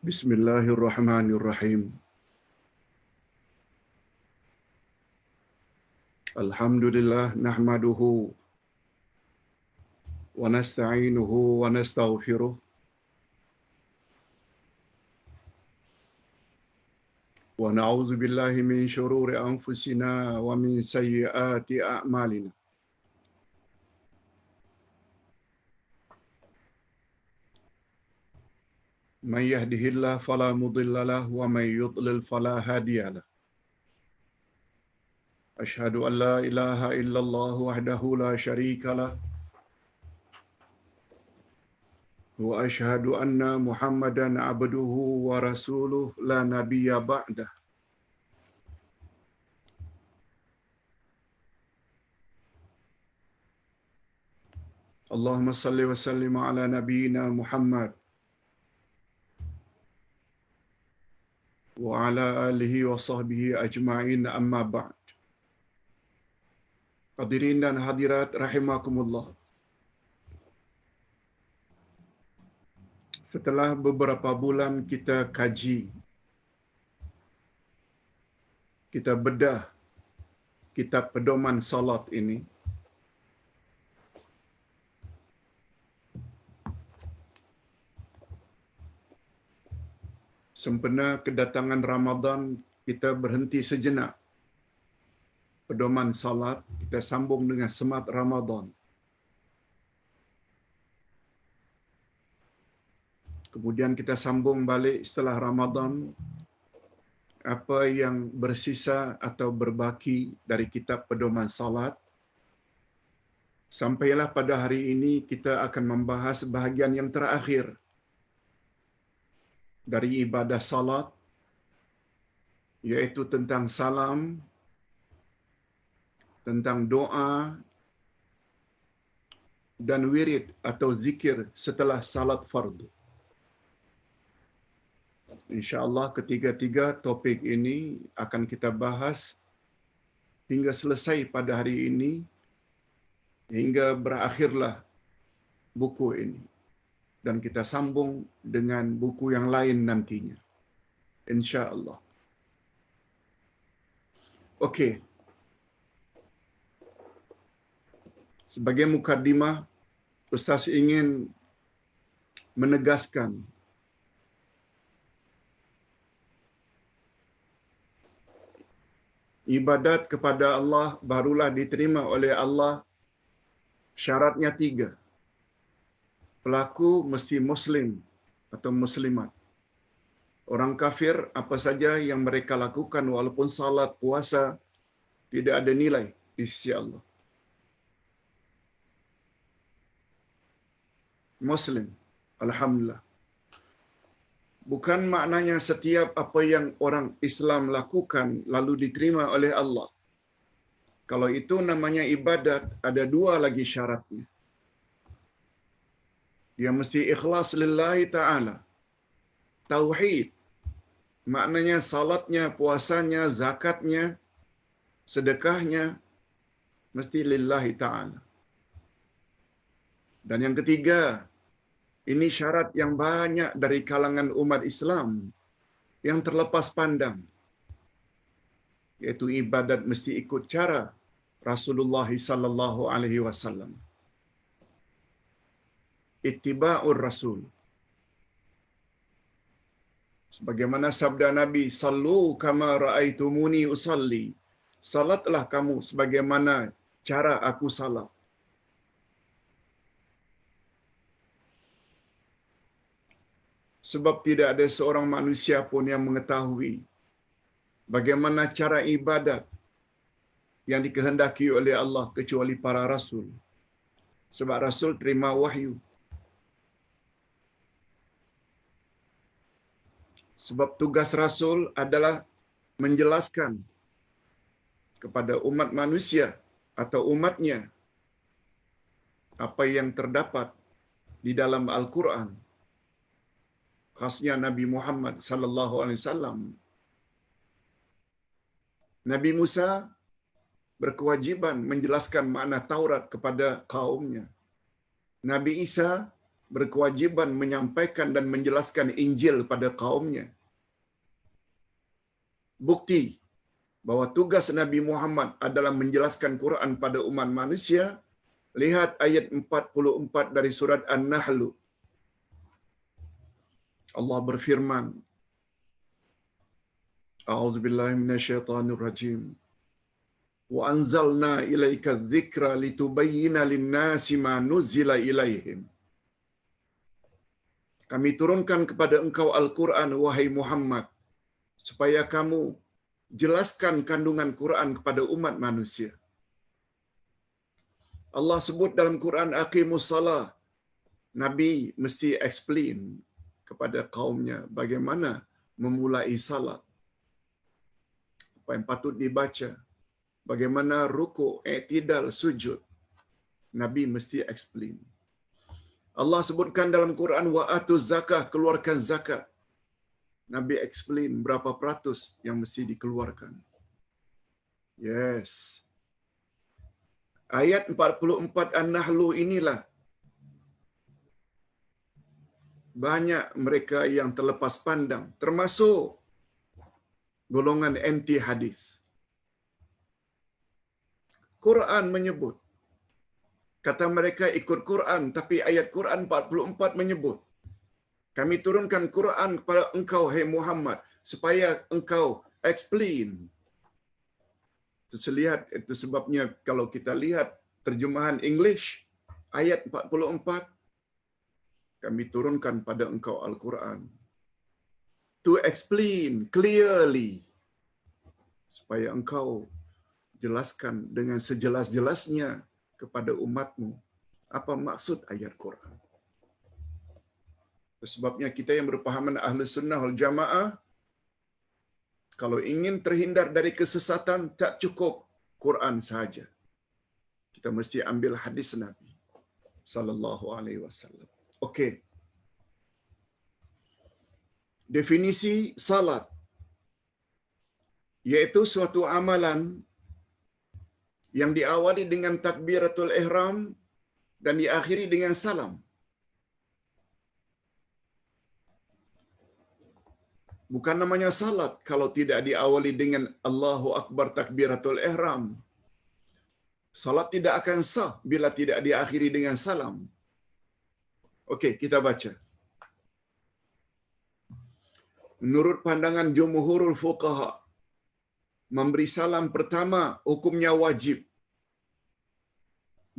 Bismillahirrahmanirrahim. Alhamdulillah nahmaduhu wa nasta'inuhu wa nastaghfiruh wa na'udzu billahi min shururi anfusina wa min sayyiati a'malina. Man yahdihillahu fala mudilla lahu wa man yudlil fala hadiya lahu. Asyhadu an la ilaha illallah wahdahu la syarika lah wa asyhadu anna Muhammadan abduhu wa rasuluh la nabiyya ba'dah. Allahumma salli wa sallim ala nabiyyina Muhammad wa ala alihi wa sahbihi ajma'in, amma ba'd. Hadirin dan hadirat rahimakumullah. Setelah beberapa bulan kita kaji, kita bedah kitab pedoman salat ini, sempena kedatangan Ramadan, kita berhenti sejenak pedoman salat, kita sambung dengan semat Ramadan. Kemudian kita sambung balik setelah Ramadan, apa yang bersisa atau berbaki dari kitab pedoman salat. Sampailah pada hari ini kita akan membahas bahagian yang terakhir dari ibadah salat, yaitu tentang salam, tentang doa, dan wirid atau zikir setelah salat fardu. InsyaAllah ketiga-tiga topik ini akan kita bahas hingga selesai pada hari ini, hingga berakhirlah buku ini. Dan kita sambung dengan buku yang lain nantinya, InsyaAllah. Okey. Sebagai mukaddimah, Ustaz ingin menegaskan ibadat kepada Allah barulah diterima oleh Allah. Syaratnya 3. Pelaku mesti Muslim atau Muslimat. Orang kafir, apa saja yang mereka lakukan walaupun salat, puasa, tidak ada nilai di sisi Allah. Muslim, alhamdulillah. Bukan maknanya setiap apa yang orang Islam lakukan lalu diterima oleh Allah. Kalau itu namanya ibadat, ada 2 lagi syaratnya. Dia mesti ikhlas lillahi ta'ala. Tauhid. Maknanya salatnya, puasanya, zakatnya, sedekahnya, mesti lillahi ta'ala. Dan yang ketiga, ini syarat yang banyak dari kalangan umat Islam yang terlepas pandang, yaitu ibadat mesti ikut cara Rasulullah sallallahu alaihi wasallam. Ittiba'ur Rasul. Sebagaimana sabda Nabi, sallu kama ra'aitumuni usalli. Salatlah kamu sebagaimana cara aku salat. Sebab tidak ada seorang manusia pun yang mengetahui bagaimana cara ibadat yang dikehendaki oleh Allah kecuali para rasul. Sebab rasul terima wahyu. Sebab tugas rasul adalah menjelaskan kepada umat manusia atau umatnya apa yang terdapat di dalam Al-Quran. Khasnya Nabi Muhammad sallallahu alaihi wasallam. Nabi Musa berkewajiban menjelaskan makna Taurat kepada kaumnya. Nabi Isa berkewajiban menyampaikan dan menjelaskan Injil pada kaumnya. Bukti bahwa tugas Nabi Muhammad adalah menjelaskan Quran pada umat manusia. Lihat ayat 44 dari surat An-Nahl. Allah berfirman, A'udzubillahi minasyaitonirrajim. Wa anzalna ilaika dzikra litubayyana lin-nasi ma nuzila ilaihim. Kami turunkan kepada engkau Al-Quran, wahai Muhammad, supaya kamu jelaskan kandungan Quran kepada umat manusia. Allah sebut dalam Quran, aqimus salah. Nabi mesti explain kepada kaumnya bagaimana memulai salat, apa yang patut dibaca, bagaimana rukuk, i'tidal, sujud. Nabi mesti explain. Allah sebutkan dalam Quran, wa atuz zakah, keluarkan zakat. Nabi explain berapa peratus yang mesti dikeluarkan. Yes. Ayat 44 An-Nahl inilah banyak mereka yang terlepas pandang, termasuk golongan anti hadis. Quran menyebut, kata mereka ikut Quran, tapi ayat Quran 44 menyebut, kami turunkan Quran kepada engkau, hai Muhammad, supaya engkau explain. Itu sebabnya kalau kita lihat terjemahan English, ayat 44, kami turunkan pada engkau Al-Quran to explain clearly, supaya engkau jelaskan dengan sejelas-jelasnya kepada umatmu apa maksud ayat Quran. Sebabnya kita yang berpahaman Ahlus Sunnah wal Jamaah, kalau ingin terhindar dari kesesatan, tak cukup Quran sahaja. Kita mesti ambil hadis Nabi sallallahu alaihi wasallam. Okey. Definisi salat, yaitu suatu amalan yang diawali dengan takbiratul ihram dan diakhiri dengan salam. Bukan namanya salat kalau tidak diawali dengan Allahu Akbar takbiratul ihram. Salat tidak akan sah bila tidak diakhiri dengan salam. Okey, kita baca. Menurut pandangan jumhurul fuqaha, memberi salam pertama hukumnya wajib,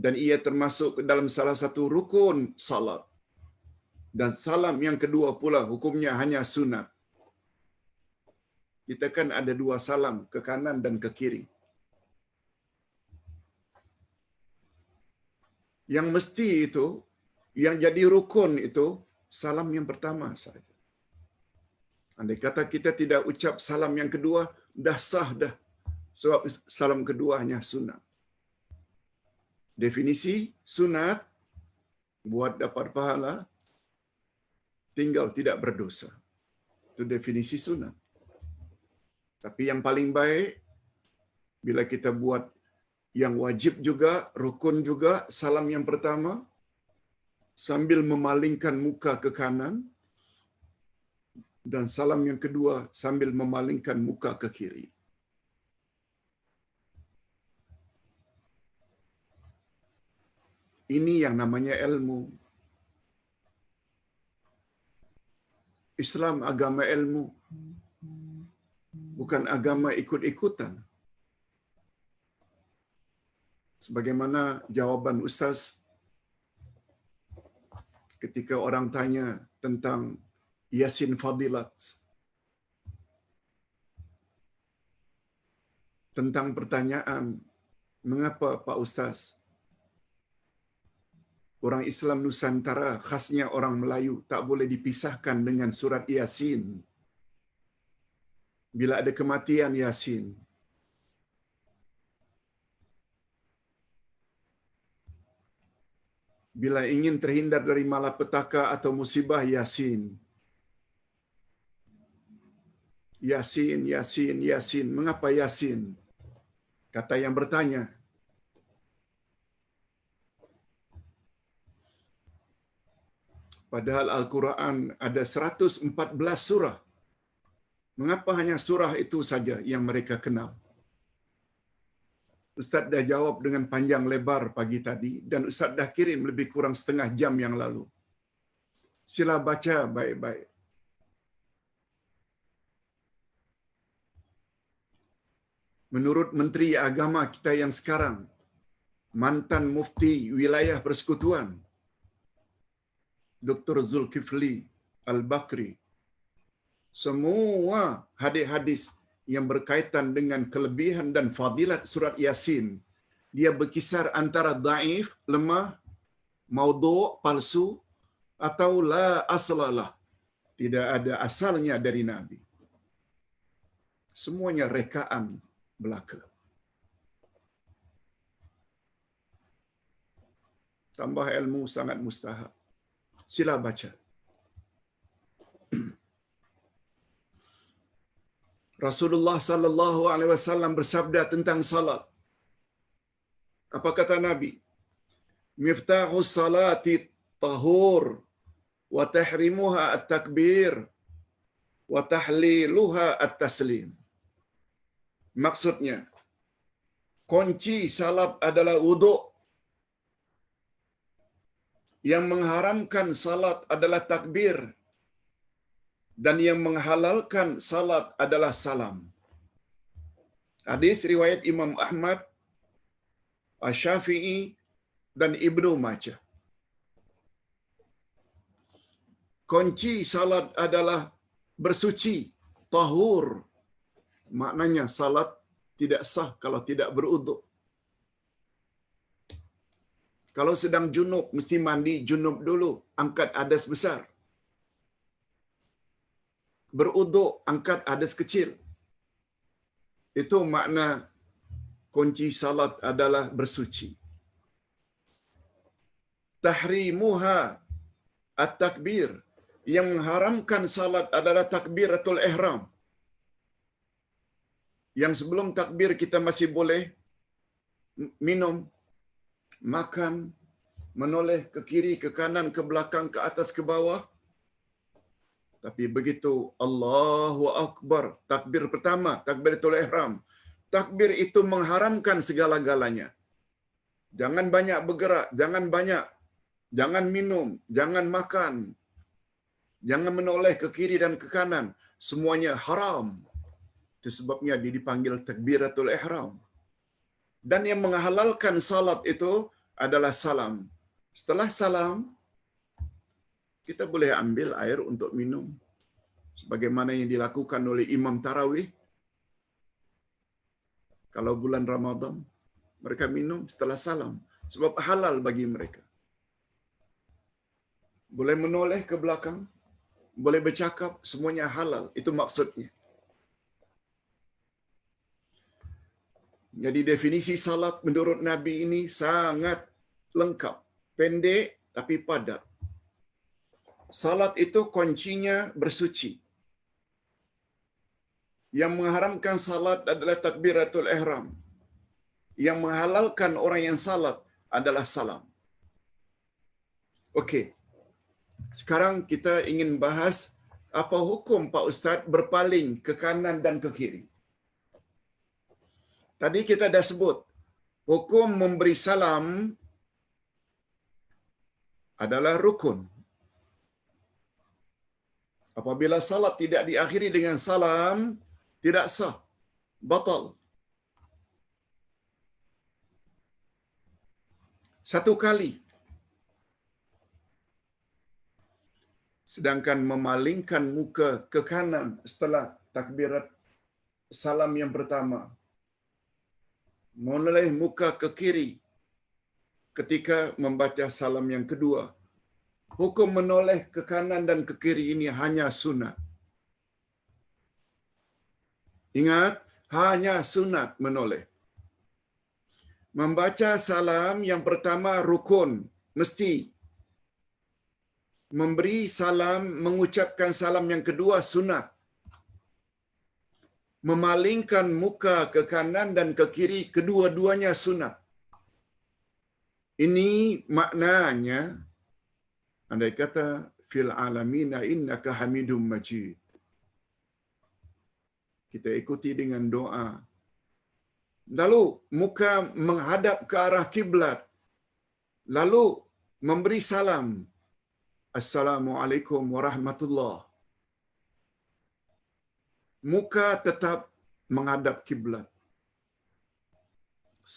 dan ia termasuk dalam salah satu rukun salat. Dan salam yang kedua pula hukumnya hanya sunat. Kita kan ada dua salam, ke kanan dan ke kiri. Yang mesti itu, yang jadi rukun itu, salam yang pertama saja. Andai kata kita tidak ucap salam yang kedua, dah sah dah. Sebab salam kedua hanya sunat. Definisi sunat, buat dapat pahala, tinggal tidak berdosa. Itu definisi sunat. Tapi yang paling baik, bila kita buat yang wajib juga, rukun juga, salam yang pertama, sambil memalingkan muka ke kanan, dan salam yang kedua sambil memalingkan muka ke kiri. Ini yang namanya ilmu. Islam agama ilmu, bukan agama ikut-ikutan. Sebagaimana jawaban Ustaz ketika orang tanya tentang Yasin Fadilat, tentang pertanyaan, mengapa Pak Ustaz orang Islam Nusantara, khasnya orang Melayu, tak boleh dipisahkan dengan surat Yasin? Bila ada kematian, Yasin. Bila ingin terhindar dari malapetaka atau musibah, Yasin. Yasin, Yasin, Yasin. Mengapa Yasin? Kata yang bertanya, Padahal Al-Quran ada 114 surah. Mengapa hanya surah itu saja yang mereka kenal? Ustaz dah jawab dengan panjang lebar pagi tadi dan Ustaz dah kirim lebih kurang setengah jam yang lalu. Sila baca baik-baik. Menurut Menteri Agama kita yang sekarang, mantan Mufti Wilayah Persekutuan, Dr. Zulkifli Al-Bakri, semua hadis-hadis yang berkaitan dengan kelebihan dan fadilat surat Yasin, dia berkisar antara daif, lemah, maudhu', palsu, atau la aslalah. Tidak ada asalnya dari Nabi. Semuanya rekaan belaka. Tambah ilmu sangat mustahak. Sila baca. Rasulullah sallallahu alaihi wasallam bersabda tentang salat. Apa kata Nabi? Miftahus salati tahur wa tahrimuha at-takbir wa tahliluha at-taslim. Maksudnya, kunci salat adalah wuduk. Yang mengharamkan salat adalah takbir. Dan yang menghalalkan salat adalah salam. Hadis riwayat Imam Ahmad, Asy-Syafi'i, dan Ibnu Majah. Kunci salat adalah bersuci, tahur. Maknanya salat tidak sah kalau tidak beruduk. Kalau sedang junub, mesti mandi junub dulu, angkat hadas besar. Beruduk, angkat hadas kecil. Itu makna kunci salat adalah bersuci. Tahrimuha at-takbir. Yang mengharamkan salat adalah takbiratul ihram. Yang sebelum takbir kita masih boleh minum, makan, menoleh ke kiri, ke kanan, ke belakang, ke atas, ke bawah. Tapi begitu Allahu Akbar, takbir pertama, takbiratul ihram. Takbir itu mengharamkan segala-galanya. Jangan banyak bergerak, jangan minum, jangan makan, jangan menoleh ke kiri dan ke kanan. Semuanya haram. Itu sebabnya dia dipanggil takbiratul ihram. Dan yang menghalalkan salat itu adalah salam. Setelah salam, kita boleh ambil air untuk minum. Sebagaimana yang dilakukan oleh Imam Tarawih. Kalau bulan Ramadan, mereka minum setelah salam. Sebab halal bagi mereka. Boleh menoleh ke belakang, boleh bercakap, semuanya halal. Itu maksudnya. Jadi definisi salat menurut Nabi ini sangat lengkap. Pendek tapi padat. Salat itu kuncinya bersuci. Yang mengharamkan salat adalah takbiratul ihram. Yang menghalalkan orang yang salat adalah salam. Okey. Sekarang kita ingin bahas apa hukum Pak Ustaz berpaling ke kanan dan ke kiri. Tadi kita dah sebut, hukum memberi salam adalah rukun. Apabila salat tidak diakhiri dengan salam, tidak sah, batal. Satu kali. Sedangkan memalingkan muka ke kanan setelah takbirat salam yang pertama, menoleh muka ke kiri ketika membaca salam yang kedua. Hukum menoleh ke kanan dan ke kiri ini hanya sunat. Ingat, hanya sunat menoleh. Membaca salam yang pertama rukun, mesti. Memberi salam, mengucapkan salam yang kedua sunat. Memalingkan muka ke kanan dan ke kiri, kedua-duanya sunat. Ini maknanya, andai kata fil alamin innaka Hamidum Majid. Kita ikuti dengan doa. Lalu muka menghadap ke arah kiblat. Lalu memberi salam. Assalamualaikum warahmatullahi. Muka tetap menghadap kiblat.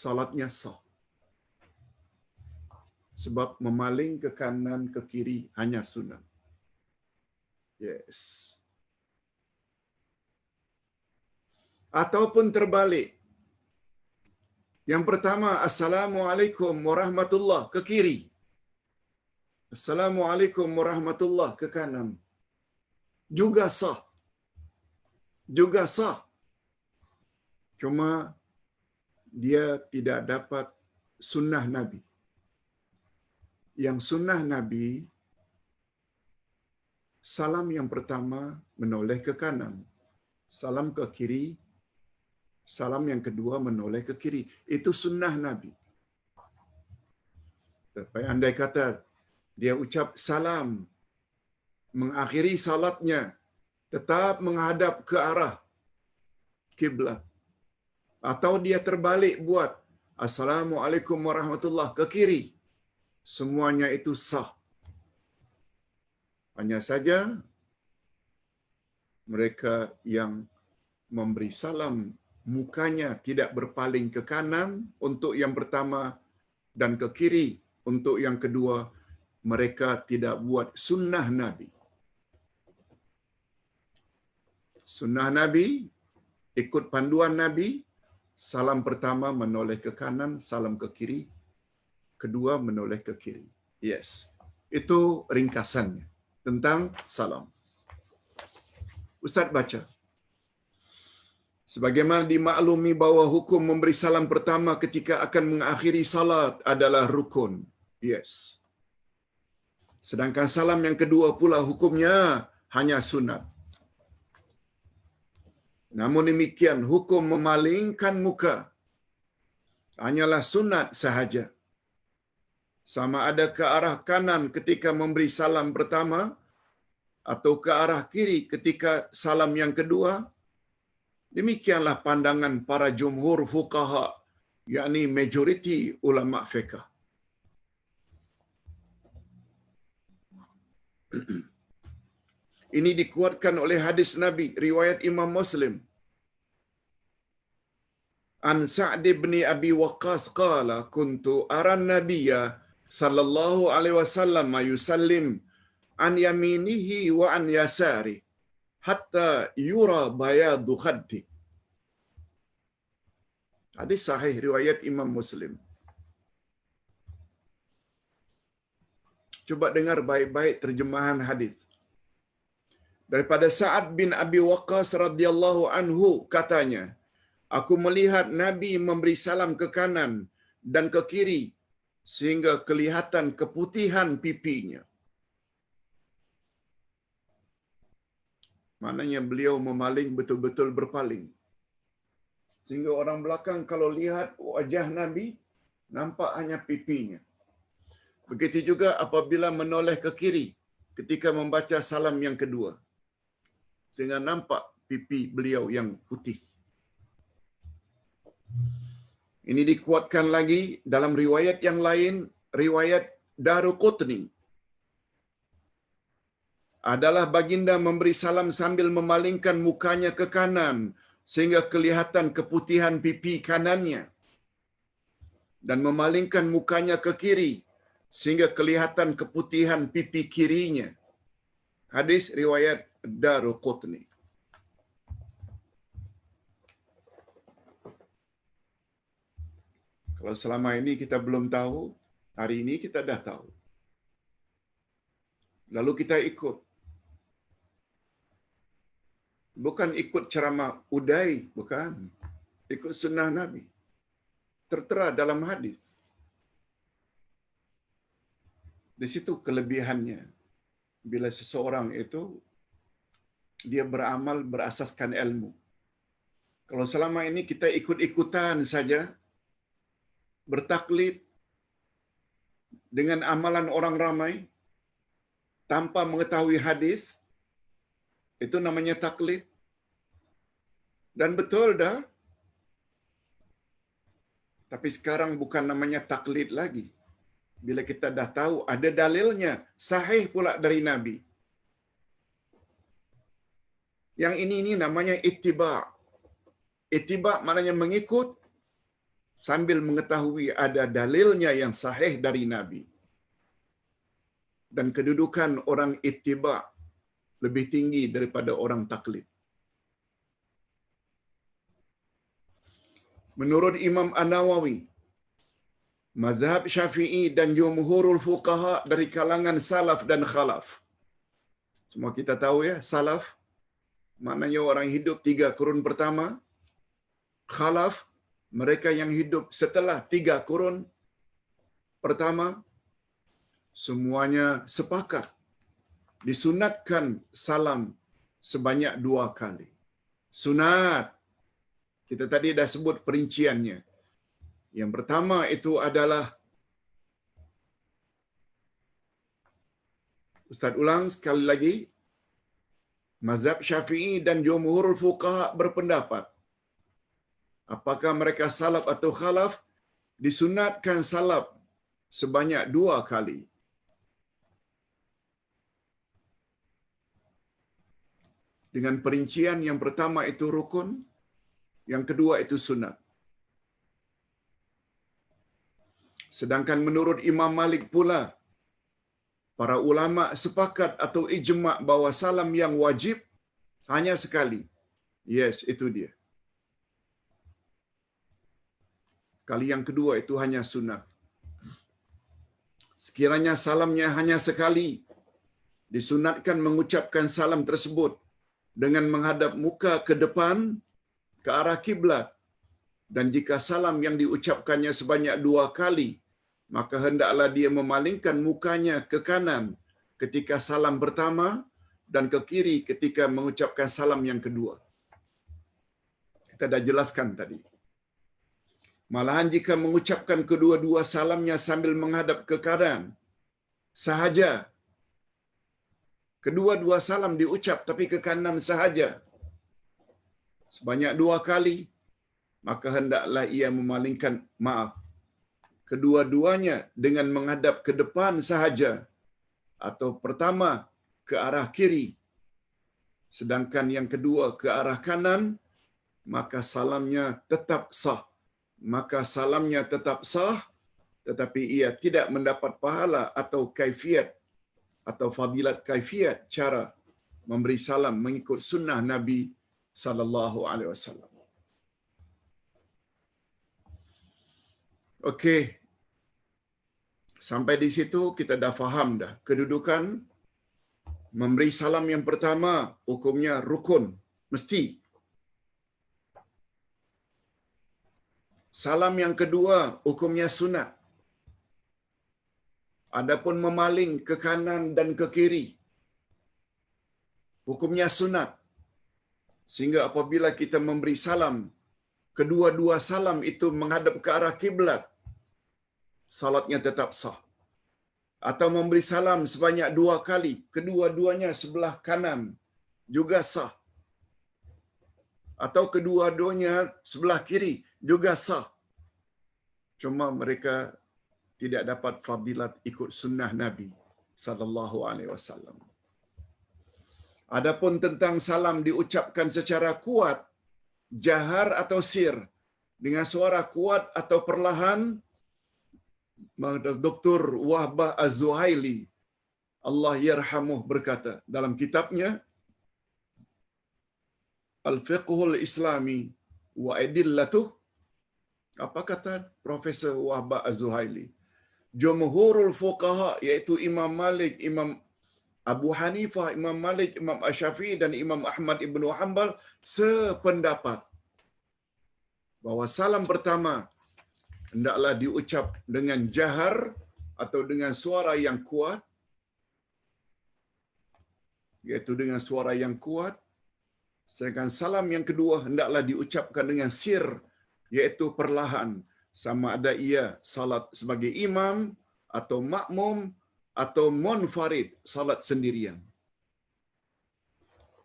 Salatnya sah. Sebab memaling ke kanan ke kiri hanya sunat. Yes. Ataupun terbalik. Yang pertama, Assalamualaikum warahmatullahi ke kiri. Assalamualaikum warahmatullahi ke kanan. Juga sah. Juga sah. Cuma dia tidak dapat sunnah Nabi. Yang sunnah Nabi, salam yang pertama menoleh ke kanan. Salam ke kiri. Salam yang kedua menoleh ke kiri. Itu sunnah Nabi. Tapi andai kata dia ucap salam, mengakhiri salatnya, tetap menghadap ke arah kiblat. Atau dia terbalik buat Assalamualaikum warahmatullahi ke kiri. Semuanya itu sah. Hanya saja mereka yang memberi salam mukanya tidak berpaling ke kanan untuk yang pertama dan ke kiri untuk yang kedua, mereka tidak buat sunnah Nabi. Sunnah Nabi, ikut panduan Nabi, salam pertama menoleh ke kanan, salam ke kiri, kedua menoleh ke kiri. Yes, itu ringkasannya tentang salam. Ustaz baca. Sebagaimana dimaklumi bahawa hukum memberi salam pertama ketika akan mengakhiri salat adalah rukun. Yes. Sedangkan salam yang kedua pula hukumnya hanya sunat. Namun demikian, hukum memalingkan muka hanyalah sunat sahaja. Sama ada ke arah kanan ketika memberi salam pertama atau ke arah kiri ketika salam yang kedua. Demikianlah pandangan para jumhur fuqaha, yakni majoriti ulama fiqh. Ini dikuatkan oleh hadis Nabi riwayat Imam Muslim. An Sa'd bin Abi Waqqas qala kuntu aran nabiyya sallallahu alaihi wasallam yusallim an yaminihi wa an yasari hatta yura bayadu khaddi. Hadis sahih riwayat Imam Muslim. Coba dengar baik-baik terjemahan hadis. Daripada Sa'ad bin Abi Waqqas radhiyallahu anhu katanya, aku melihat Nabi memberi salam ke kanan dan ke kiri sehingga kelihatan keputihan pipinya. Maknanya beliau memaling betul-betul berpaling. Sehingga orang belakang kalau lihat wajah Nabi, nampak hanya pipinya. Begitu juga apabila menoleh ke kiri ketika membaca salam yang kedua. Sehingga nampak pipi beliau yang putih. Ini dikuatkan lagi dalam riwayat yang lain, riwayat Daruqutni. Adalah baginda memberi salam sambil memalingkan mukanya ke kanan sehingga kelihatan keputihan pipi kanannya. Dan memalingkan mukanya ke kiri sehingga kelihatan keputihan pipi kirinya. Hadis riwayat Daruqutni. Kalau selama ini kita belum tahu, hari ini kita dah tahu. Lalu kita ikut. Bukan ikut ceramah udai, bukan. Ikut sunnah Nabi. Tertera dalam hadis. Di situ kelebihannya. Bila seseorang itu dia beramal berasaskan ilmu. Kalau selama ini kita ikut-ikutan saja, bertaklid dengan amalan orang ramai, tanpa mengetahui hadis, itu namanya taklid. Dan betul dah. Tapi sekarang bukan namanya taklid lagi. Bila kita dah tahu ada dalilnya, sahih pula dari Nabi. Yang ini namanya ittiba'. Ittiba' maknanya mengikut sambil mengetahui ada dalilnya yang sahih dari Nabi. Dan kedudukan orang ittiba' lebih tinggi daripada orang taklid. Menurut Imam An-Nawawi, mazhab Syafi'i dan jumhurul fuqaha dari kalangan salaf dan khalaf. Semua kita tahu ya, salaf maknanya orang hidup 3 kurun pertama. Khalaf, mereka yang hidup setelah 3 kurun pertama. Semuanya sepakat disunatkan salam sebanyak 2 kali. Sunat. Kita tadi dah sebut perinciannya. Yang pertama itu adalah, Ustaz ulang sekali lagi, mazhab Syafi'i dan jumhurul fuqaha berpendapat apakah mereka salaf atau khalaf, disunatkan salaf sebanyak 2 kali. Dengan perincian yang pertama itu rukun, yang kedua itu sunat. Sedangkan menurut Imam Malik pula, para ulama sepakat atau ijma' bahawa salam yang wajib hanya sekali. Yes, itu dia. Kali yang kedua itu hanya sunat. Sekiranya salamnya hanya sekali, disunatkan mengucapkan salam tersebut dengan menghadap muka ke depan, ke arah kiblat. Dan jika salam yang diucapkannya sebanyak 2 kali, maka hendaklah dia memalingkan mukanya ke kanan ketika salam pertama dan ke kiri ketika mengucapkan salam yang kedua. Kita dah jelaskan tadi. Malahan jika mengucapkan kedua-dua salamnya sambil menghadap ke kanan sahaja, kedua-dua salam diucap tapi ke kanan sahaja, sebanyak 2 kali, maka hendaklah ia memalingkan, kedua-duanya dengan menghadap ke depan sahaja, atau pertama ke arah kiri, sedangkan yang kedua ke arah kanan, maka salamnya tetap sah. Maka salamnya tetap sah, tetapi ia tidak mendapat pahala atau kaifiat atau fadilat kaifiat cara memberi salam mengikut sunnah Nabi sallallahu alaihi wasallam. Okey. Sampai di situ kita dah faham dah kedudukan memberi salam yang pertama, hukumnya rukun, mesti. Salam yang kedua, hukumnya sunat. Adapun memaling ke kanan dan ke kiri, hukumnya sunat. Sehingga apabila kita memberi salam, kedua-dua salam itu menghadap ke arah kiblat, salatnya tetap sah. Atau memberi salam sebanyak 2 kali, kedua-duanya sebelah kanan, juga sah. Atau kedua-duanya sebelah kiri, juga sah. Cuma mereka tidak dapat fadilat ikut sunnah Nabi sallallahu alaihi wasallam. Adapun tentang salam diucapkan secara kuat, jahar atau sir, dengan suara kuat atau perlahan, Dr. Wahbah Az-Zuhaili, Allah yarhamuh, berkata dalam kitabnya Al-Fiqhul Islami wa Adillatuh. Apa kata Profesor Wahbah Az-Zuhaili? Jumhurul fuqaha, iaitu Imam Malik, Imam Abu Hanifah, Imam Malik, Imam Asy-Syafi'i dan Imam Ahmad Ibnu Hanbal sependapat bahawa salam pertama hendaklah diucap dengan jahar atau dengan suara yang kuat, iaitu dengan suara yang kuat. Sedangkan salam yang kedua hendaklah diucapkan dengan sir, iaitu perlahan, sama ada ia salat sebagai imam atau makmum atau munfarid, salat sendirian.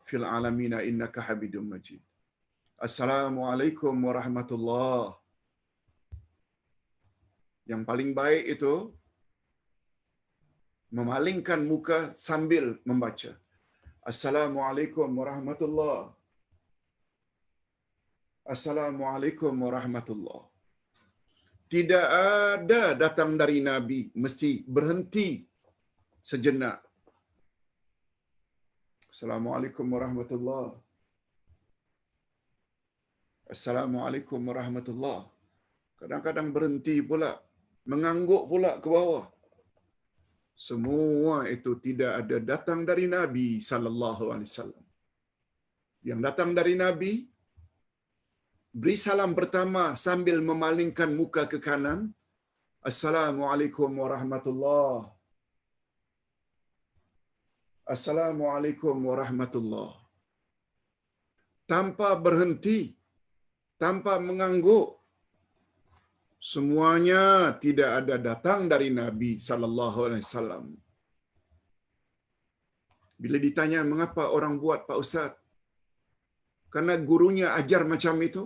Fil alamina innaka Hamidum Majid. Assalamualaikum warahmatullahi. Yang paling baik itu memalingkan muka sambil membaca. Assalamualaikum warahmatullahi. Assalamualaikum warahmatullahi. Tidak ada datang dari Nabi, mesti berhenti sejenak. Assalamualaikum warahmatullahi. Assalamualaikum warahmatullahi. Kadang-kadang berhenti pula, mengangguk pula ke bawah. Semua itu tidak ada datang dari Nabi sallallahu alaihi wasallam. Yang datang dari Nabi, beri salam pertama sambil memalingkan muka ke kanan. Assalamualaikum warahmatullahi. Assalamualaikum warahmatullahi. Tanpa berhenti, tanpa mengangguk. Semuanya tidak ada datang dari Nabi sallallahu alaihi wasallam. Bila ditanya mengapa orang buat Pak Ustaz? Karena gurunya ajar macam itu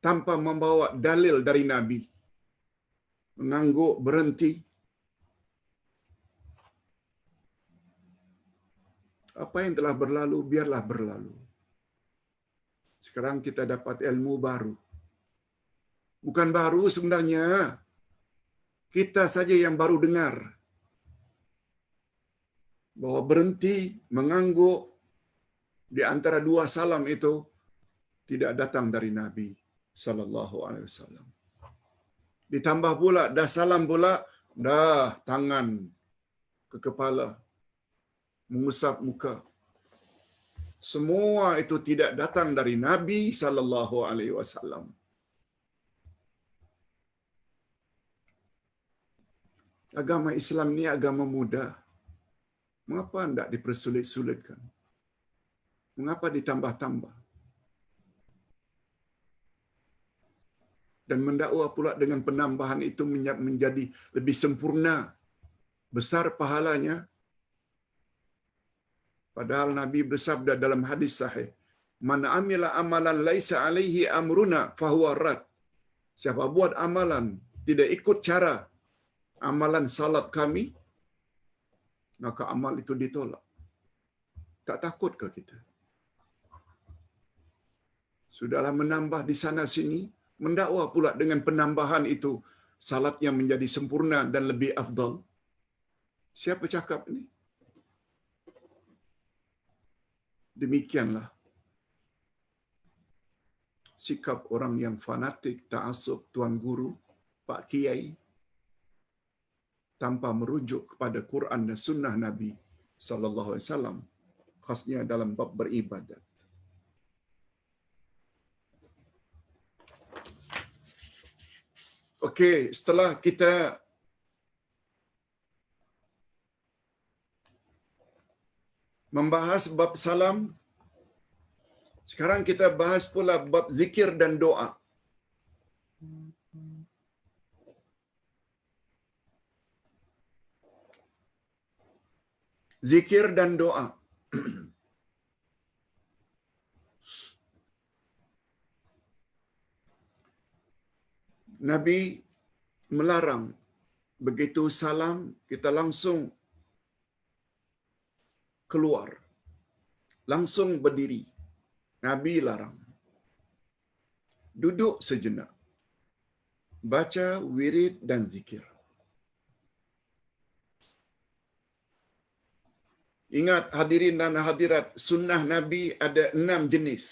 tanpa membawa dalil dari Nabi. Mengangguk, berhenti. Apa yang telah berlalu, biarlah berlalu. Sekarang kita dapat ilmu baru. Bukan baru sebenarnya. Kita saja yang baru dengar. Bahwa berhenti, mengangguk di antara dua salam itu tidak datang dari Nabi sallallahu alaihi wasallam. Ditambah pula, dah salam pula, dah tangan ke kepala, mengusap muka. Semua itu tidak datang dari Nabi sallallahu alaihi wasallam. Agama Islam ni agama mudah. Mengapa tidak dipersulit-sulitkan? Mengapa ditambah-tambah? Dan mendakwa pula dengan penambahan itu menjadi lebih sempurna. Besar pahalanya. Padahal Nabi bersabda dalam hadis sahih, "Man amila amalan laisa alaihi amruna fahuwa rad." Siapa buat amalan tidak ikut cara amalan salat kami, maka amal itu ditolak. Tak takutkah kita? Sudahlah menambah di sana sini, mendakwa pula dengan penambahan itu, salatnya menjadi sempurna dan lebih afdal. Siapa cakap ini? Demikianlah sikap orang yang fanatik, ta'assub, tuan guru, Pak Kiai, tanpa merujuk kepada Quran dan sunnah Nabi sallallahu alaihi wasallam, khasnya dalam bab beribadat. Okey, setelah kita membahas bab salam, sekarang kita bahas pula bab zikir dan doa. Zikir dan doa. Nabi melarang begitu salam kita langsung keluar, langsung berdiri. Nabi larang. Duduk sejenak. Baca wirid dan zikir. Ingat hadirin dan hadirat, sunnah Nabi ada 6 jenis.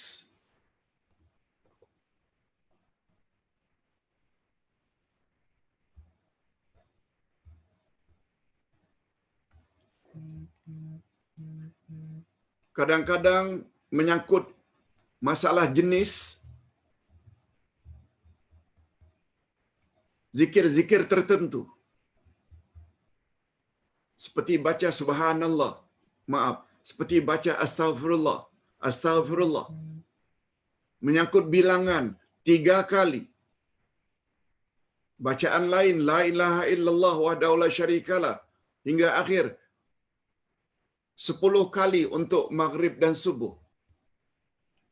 Kadang-kadang menyangkut masalah jenis, zikir-zikir tertentu. Seperti baca subhanallah, seperti baca astaghfirullah, astaghfirullah. Menyangkut bilangan 3 kali. Bacaan lain, la ilaha illallah wahdahu la syarikalah, hingga akhir 10 kali untuk maghrib dan subuh.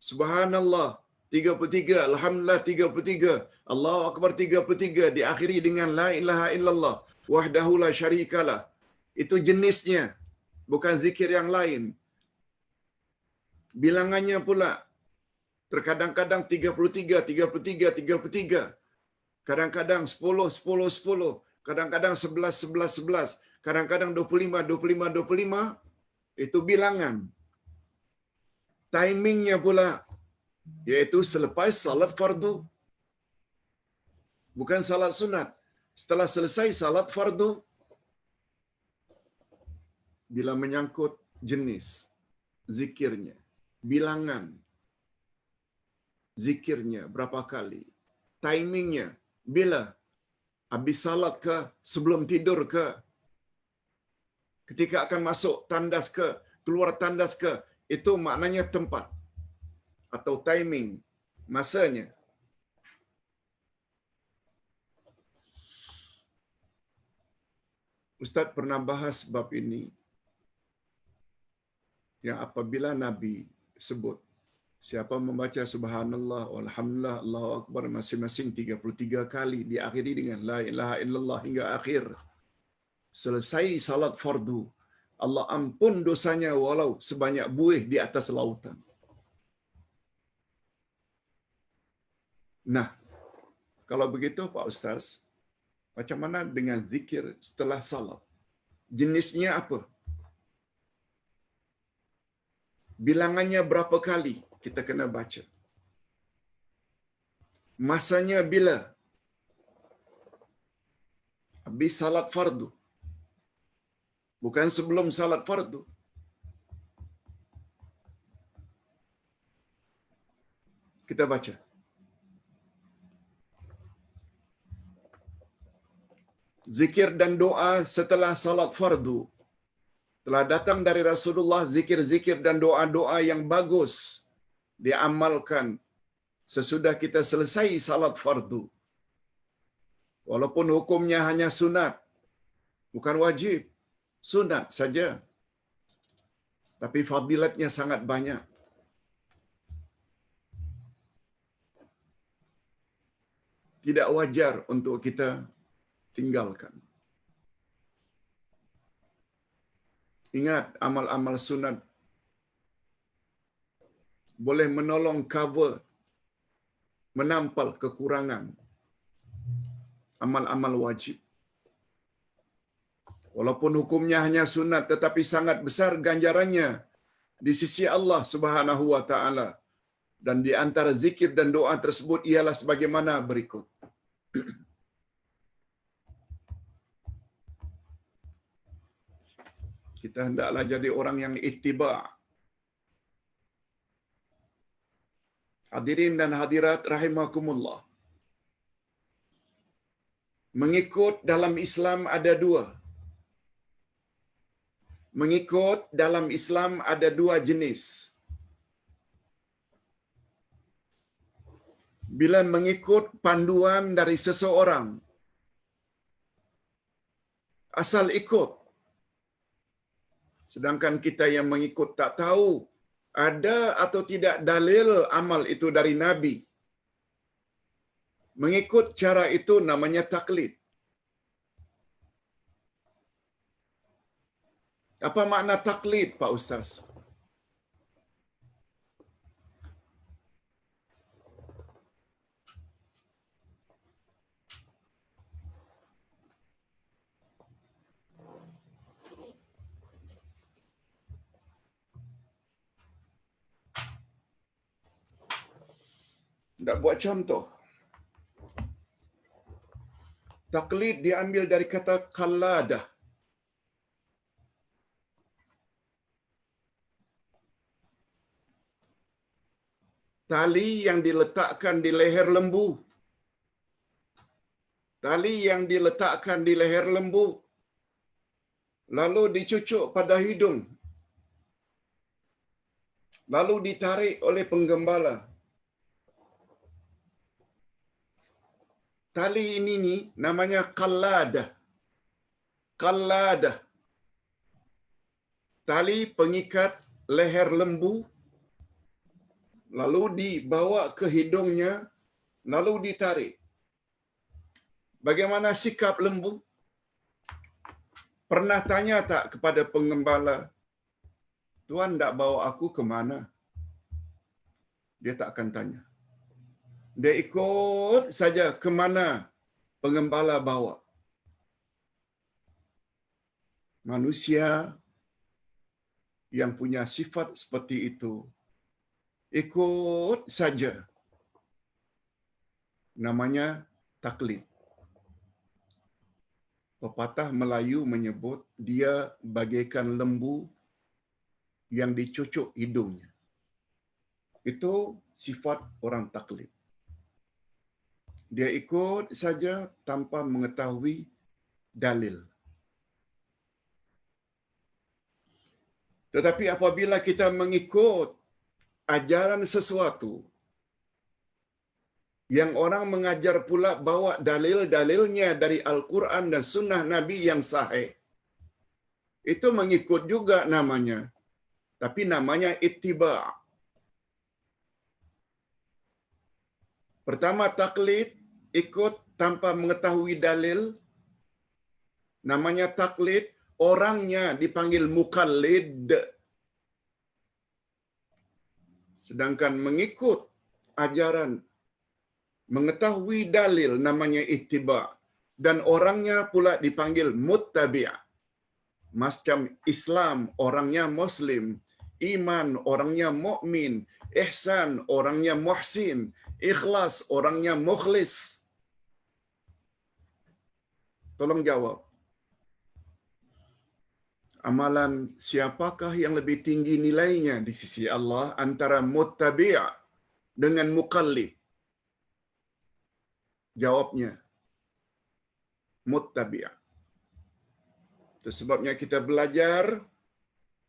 Subhanallah 33, alhamdulillah 33, Allahu akbar 33, diakhiri dengan la ilaha illallah wahdahu la syarikalah. Itu jenisnya, bukan zikir yang lain. Bilangannya pula terkadang-kadang 33, 33, 33. Kadang-kadang 10, 10, 10. Kadang-kadang 11, 11, 11. Kadang-kadang 25, 25, 25. Itu bilangan. Timingnya pula, iaitu selepas salat fardu. Bukan salat sunat. Setelah selesai salat fardu, bila menyangkut jenis zikirnya, bilangan zikirnya berapa kali, timingnya, bila habis salat ke, sebelum tidur ke, ketika akan masuk tandas ke, keluar tandas ke, itu maknanya tempat atau timing, masanya. Ustaz pernah bahas bab ini, yang apabila Nabi sebut, siapa membaca subhanallah, walhamdulillah, Allahu akbar masing-masing 33 kali, diakhiri dengan la ilaha illallah hingga akhir, selesai salat fardu, Allah ampun dosanya walau sebanyak buih di atas lautan. Nah, kalau begitu Pak Ustaz, macam mana dengan zikir setelah salat? Jenisnya apa? Bilangannya berapa kali kita kena baca? Masanya bila? Habis salat fardu. Bukan sebelum salat fardu. Kita baca. Zikir dan doa setelah salat fardu telah datang dari Rasulullah, zikir-zikir dan doa-doa yang bagus diamalkan sesudah kita selesai salat fardu. Walaupun hukumnya hanya sunat, bukan wajib, sunat saja. Tapi fadilatnya sangat banyak. Tidak wajar untuk kita tinggalkan. Ingat, amal-amal sunat boleh menolong cover, menampal kekurangan amal-amal wajib. Walaupun hukumnya hanya sunat, tetapi sangat besar ganjarannya di sisi Allah Subhanahu wa taala. Dan di antara zikir dan doa tersebut ialah sebagaimana berikut. Kita hendaklah jadi orang yang ittiba'. Hadirin dan hadirat rahimakumullah. Mengikut dalam Islam ada dua. Mengikut dalam Islam ada dua jenis. Bila mengikut panduan dari seseorang, asal ikut. Sedangkan kita yang mengikut tak tahu ada atau tidak dalil amal itu dari Nabi. Mengikut cara itu namanya taklid. Apa makna taklid, Pak Ustaz? Tak buat contoh. Taklid diambil dari kata qalladah. Tali yang diletakkan di leher lembu. Tali yang diletakkan di leher lembu, lalu dicucuk pada hidung, lalu ditarik oleh penggembala. Tali ini ni namanya qalladah. Qalladah. Tali pengikat leher lembu, lalu dibawa ke hidungnya, lalu ditarik. Bagaimana sikap lembu? Pernah tanya tak kepada pengembala, Tuan tak bawa aku ke mana? Dia tak akan tanya. Dia ikut saja ke mana pengembala bawa. Manusia yang punya sifat seperti itu, ikut saja. Namanya taklid. Pepatah Melayu menyebut dia bagaikan lembu yang dicucuk hidungnya. Itu sifat orang taklid. Dia ikut saja tanpa mengetahui dalil. Tetapi apabila kita mengikut ajaran sesuatu yang orang mengajar pula bawa dalil-dalilnya dari Al-Quran dan Sunnah Nabi yang sahih, itu mengikut juga namanya. Tapi namanya ittiba'. Pertama taklid, ikut tanpa mengetahui dalil, namanya taklid. Orangnya dipanggil mukallid. Sedangkan mengikut ajaran, mengetahui dalil, namanya ittiba'. Dan orangnya pula dipanggil muttabi'. Macam Islam, orangnya Muslim. Iman, orangnya mukmin. Ihsan, orangnya muhsin. Ikhlas, orangnya mukhlis. Tolong jawab. Amalan siapakah yang lebih tinggi nilainya di sisi Allah antara muttabi' dengan mukallid? Jawabnya, muttabi'. Itu sebabnya kita belajar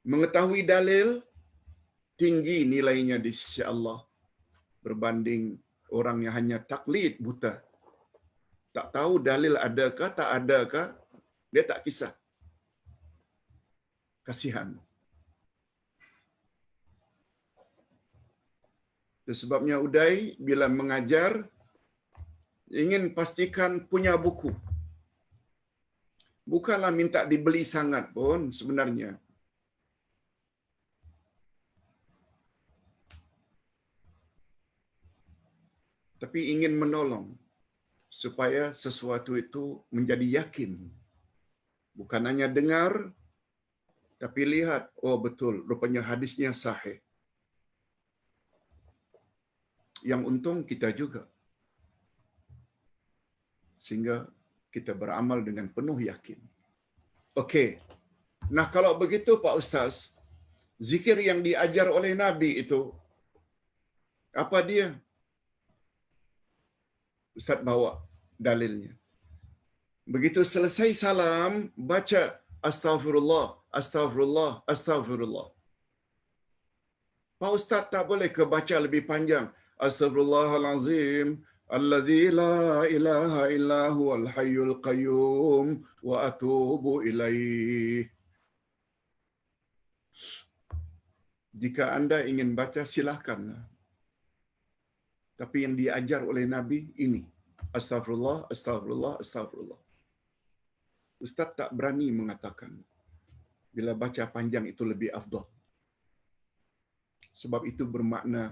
mengetahui dalil, tinggi nilainya di sisi Allah berbanding orang yang hanya taklid buta. Tak tahu dalil adakah, tak adakah, dia tak kisah. Kasihan. Itu sebabnya Uday bila mengajar ingin pastikan punya buku. Bukanlah minta dibeli sangat pun sebenarnya. Tapi ingin menolong supaya sesuatu itu menjadi yakin. Bukan hanya dengar, tapi lihat, oh betul, rupanya hadisnya sahih. Yang untung kita juga. Sehingga kita beramal dengan penuh yakin. Okey. Nah, kalau begitu Pak Ustaz, zikir yang diajar oleh Nabi itu, apa dia? Ustaz bawa dalilnya. Begitu selesai salam, baca Astaghfirullah, Astaghfirullah, Astaghfirullah. Pak Ustaz tak boleh ke baca lebih panjang. Astaghfirullahalazim, alladzi la ilaha illa huwal hayyul qayyum wa atubu ilaih. Jika anda ingin baca, silakanlah. Tapi yang diajar oleh Nabi ini. Astaghfirullah, Astaghfirullah, Astaghfirullah. Ustaz tak berani mengatakan bila baca panjang itu lebih afdal. Sebab itu bermakna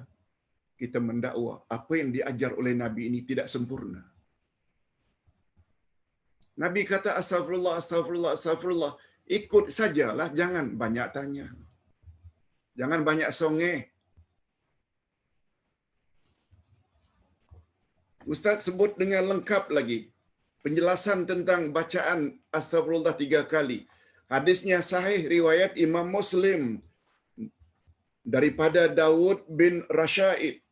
kita mendakwa apa yang diajar oleh Nabi ini tidak sempurna. Nabi kata Astaghfirullah, Astaghfirullah, Astaghfirullah. Ikut sajalah, jangan banyak tanya. Jangan banyak songeh. Ustaz sebut dengan lengkap lagi penjelasan tentang bacaan Astaghfirullah 3 kali. Hadisnya sahih riwayat Imam Muslim daripada Daud bin Rashaid,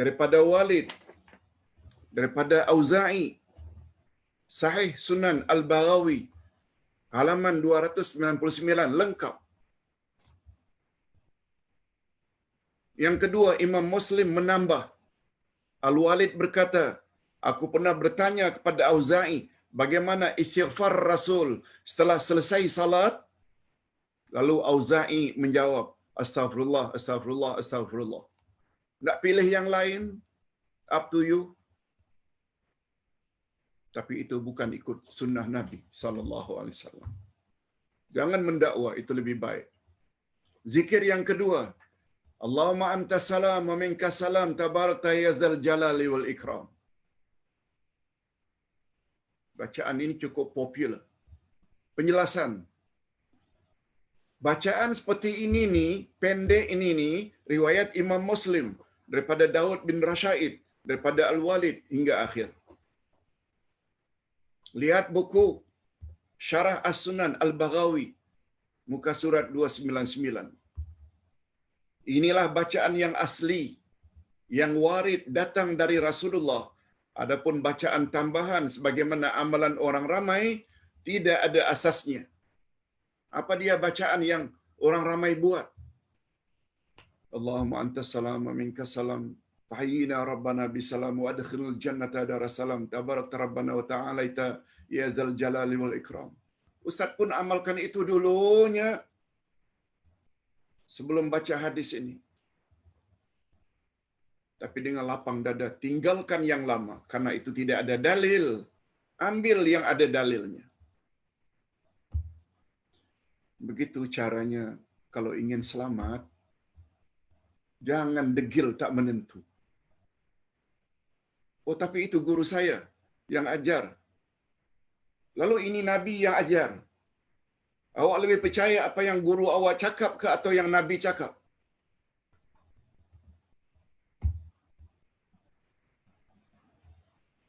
daripada Walid, daripada Auza'i, sahih Sunan Al-Baghawi, halaman 299, lengkap. Yang kedua, Imam Muslim menambah Al-Walid berkata, aku pernah bertanya kepada Auza'i, bagaimana istighfar Rasul setelah selesai salat? Lalu Auza'i menjawab, astagfirullah, astagfirullah, astagfirullah. Nak pilih yang lain, up to you. Tapi itu bukan ikut sunnah Nabi sallallahu alaihi wasallam. Jangan mendakwa, itu lebih baik. Zikir yang kedua, Allahumma anta salam wa minka salam tabarakta ya dzal jalali wal ikram. Bacaan ini cukup popular. Penjelasan. Bacaan seperti ini ni, pendek ini ni, riwayat Imam Muslim daripada Daud bin Rashaid, daripada Al-Walid hingga akhir. Lihat buku Syarah As-Sunan Al-Baghawi, muka surat 299. Inilah bacaan yang asli, yang warid datang dari Rasulullah. Adapun bacaan tambahan sebagaimana amalan orang ramai, tidak ada asasnya. Apa dia bacaan yang orang ramai buat? Allahumma antas salam wa minkas salam. Fahyina rabbana bisalam wa adkhilul jannata darasalam. Tabarakta rabbana wa ta'alaita ya dzal jalali wal ikram. Ustaz pun amalkan itu dulunya sebelum baca hadis ini. Tapi dengan lapang dada, tinggalkan yang lama. Karena itu tidak ada dalil. Ambil yang ada dalilnya. Begitu caranya kalau ingin selamat. Jangan degil tak menentu. Oh, tapi itu guru saya yang ajar. Lalu ini Nabi yang ajar. Awak lebih percaya apa yang guru awak cakap ke atau yang Nabi cakap?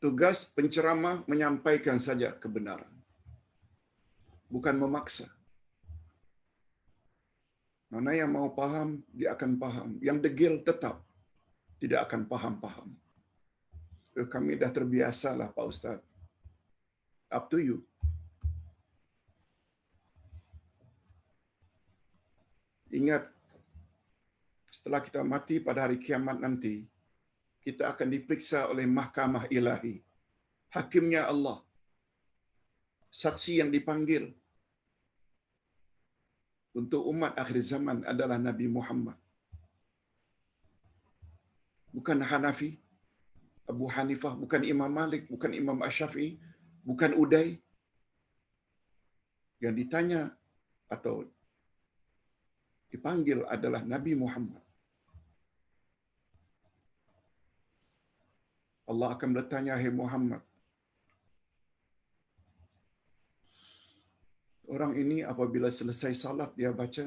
Tugas penceramah menyampaikan saja kebenaran. Bukan memaksa. Mana yang mau paham, dia akan paham. Yang degil tetap tidak akan paham-paham. Kami dah terbiasa lah Pak Ustaz. Up to you. Ingat, setelah kita mati pada hari kiamat nanti, kita akan diperiksa oleh mahkamah ilahi. Hakimnya Allah. Saksi yang dipanggil untuk umat akhir zaman adalah Nabi Muhammad. Bukan Hanafi, Abu Hanifah, bukan Imam Malik, bukan Imam Asy-Syafi'i, bukan Uday. Yang ditanya atau dipanggil adalah Nabi Muhammad. Allah akan bertanya, "Hai Muhammad, orang ini apabila selesai salat dia baca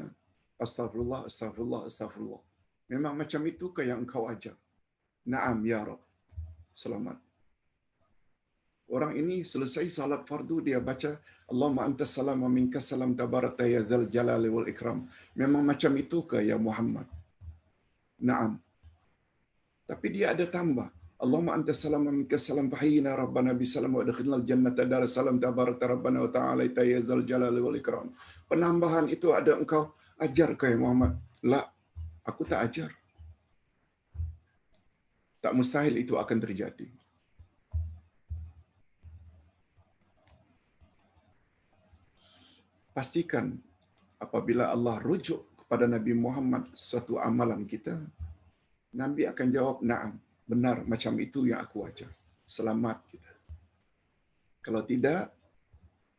astagfirullah, astagfirullah, astagfirullah. Memang macam itu ke yang engkau ajar?" "Na'am ya Rabb." Selamat. Orang ini selesai salat fardu dia baca Allahumma antas salam wa minkas salam tabarakta ya dzal jalali wal ikram. Memang macam itu ke ya Muhammad? Na'am. Tapi dia ada tambah. Allahumma antas salam wa minkas salam fahyina rabbana bisalam wa adkhilnal jannata darasalam tabarakta rabbana wa ta'alaita ya dzal jalali wal ikram. Penambahan itu ada engkau ajar ke ya Muhammad? La, aku tak ajar. Tak mustahil itu akan terjadi. Pastikan apabila Allah rujuk kepada Nabi Muhammad sesuatu amalan kita, Nabi akan jawab, "Na'am, benar macam itu yang aku ajar." Selamat kita. Kalau tidak,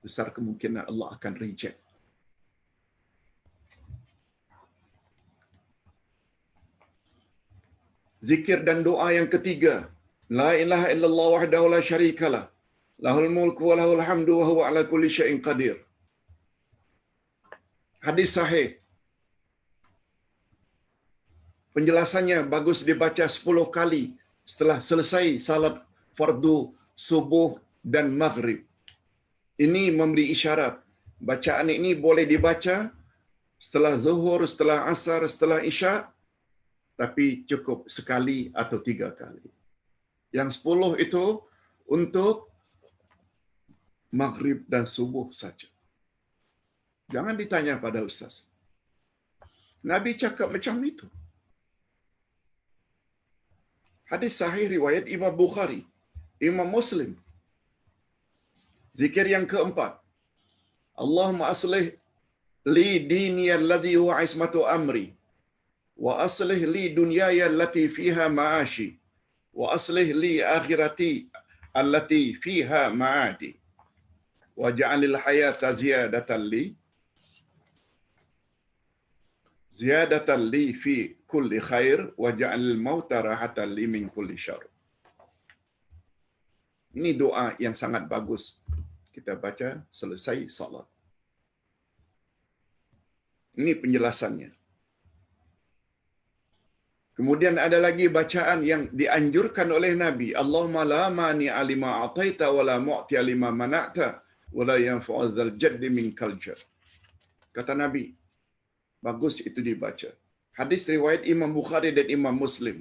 besar kemungkinan Allah akan reject. Zikir dan doa yang ketiga, la ilaha illallah wahdahu la syarikalah, lahul mulku wa lahul hamdu wa huwa ala kulli syai'in qadir. Hadis sahih. Penjelasannya bagus dibaca 10 kali setelah selesai salat fardu subuh dan maghrib. Ini memberi isyarat. Bacaan ini boleh dibaca setelah zuhur, setelah asar, setelah isya, tapi cukup sekali atau 3 kali. Yang 10 itu untuk maghrib dan subuh saja. Jangan ditanya pada ustaz. Nabi cakap macam itu. Hadis sahih riwayat Imam Bukhari, Imam Muslim. Zikir yang keempat, Allahumma aslih li dini alladhi huwa ismatu amri, wa aslih li dunyaya allati fiha ma'ashi, wa aslih li akhirati allati fiha ma'adi, wa ja'alil hayata ziyadatan li fi kulli khair, wa ja'alil mauta rahatan li min kulli syarr. Ini doa yang sangat bagus kita baca selesai salat. Ini penjelasannya. Kemudian ada lagi bacaan yang dianjurkan oleh Nabi, Allahumma la mani'a lima a'taita wa la mu'ti'a lima mana'ta wa la yanfa'u dzal jaddi minkal jadd. Kata Nabi, bagus itu dibaca. Hadis riwayat Imam Bukhari dan Imam Muslim.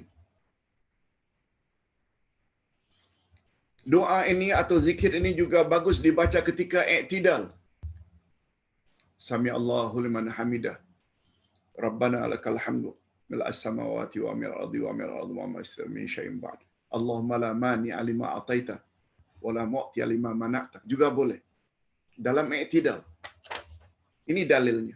Doa ini atau zikir ini juga bagus dibaca ketika i'tidal. Sami Allahu liman hamidah. Rabbana lakal hamdu mil as-samawati wa mil ardi wa mil ardi wa ma min syai'in ba'd. Allahumma la mani'a lima ataita wa la mu'ti'a lima mana'ta. Juga boleh dalam i'tidal. Ini dalilnya.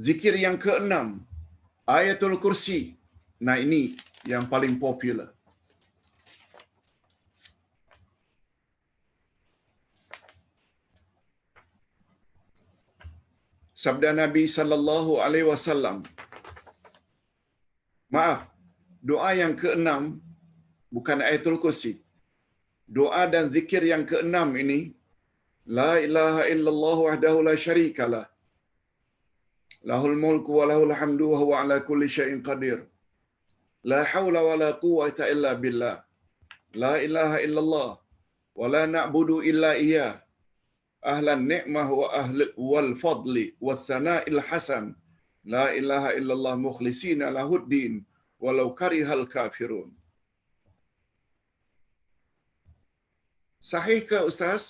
Zikir yang keenam, Ayatul Kursi. Nah, ini yang paling popular. Sabda Nabi sallallahu alaihi wasallam. Maaf, doa yang keenam bukan Ayatul Kursi. Doa dan zikir yang keenam ini, la ilaha illallah wahdahu la syarikalah, lahul mulku wa lahul hamdu wa huwa ala kulli syai'in qadir, la haula wa la quwwata illa billah, la ilaha illallah wa la na'budu illa iyyah, ahlan ni'mah wa ahli wal fadli was sana'il hasan, la ilaha illallah mukhlishina lahuddin walau karihal kafirun. Sahih ke Ustaz?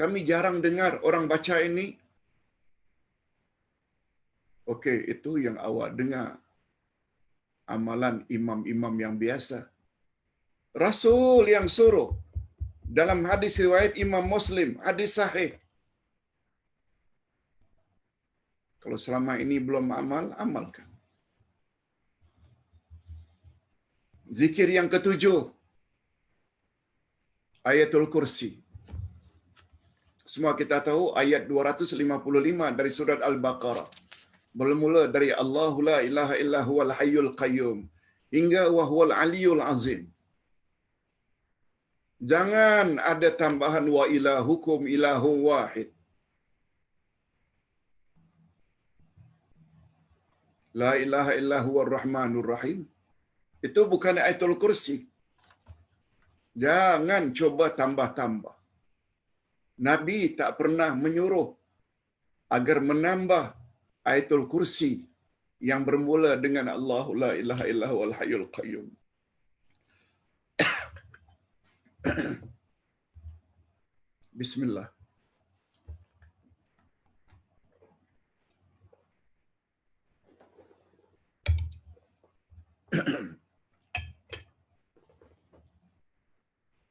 Kami jarang dengar orang baca ini. Okey, itu yang awak dengar. Amalan imam-imam yang biasa. Rasul yang suruh. Dalam hadis riwayat Imam Muslim, hadis sahih. Kalau selama ini belum amal, amalkan. Zikir yang ketujuh, Ayatul Kursi. Semua kita tahu ayat 255 dari surat Al-Baqarah. Bermula dari Allahu la ilaha illa huwal hayyul qayyum hingga wa huwal aliyul azim. Jangan ada tambahan wa ilahukum ilahu wahid. La ilaha illa huwar rahmanur rahim. Itu bukan Ayatul Kursi. Jangan coba tambah-tambah. Nabi tak pernah menyuruh agar menambah Ayatul Kursi yang bermula dengan Allahu la ilaha illa huwal hayyul qayyum. Bismillah.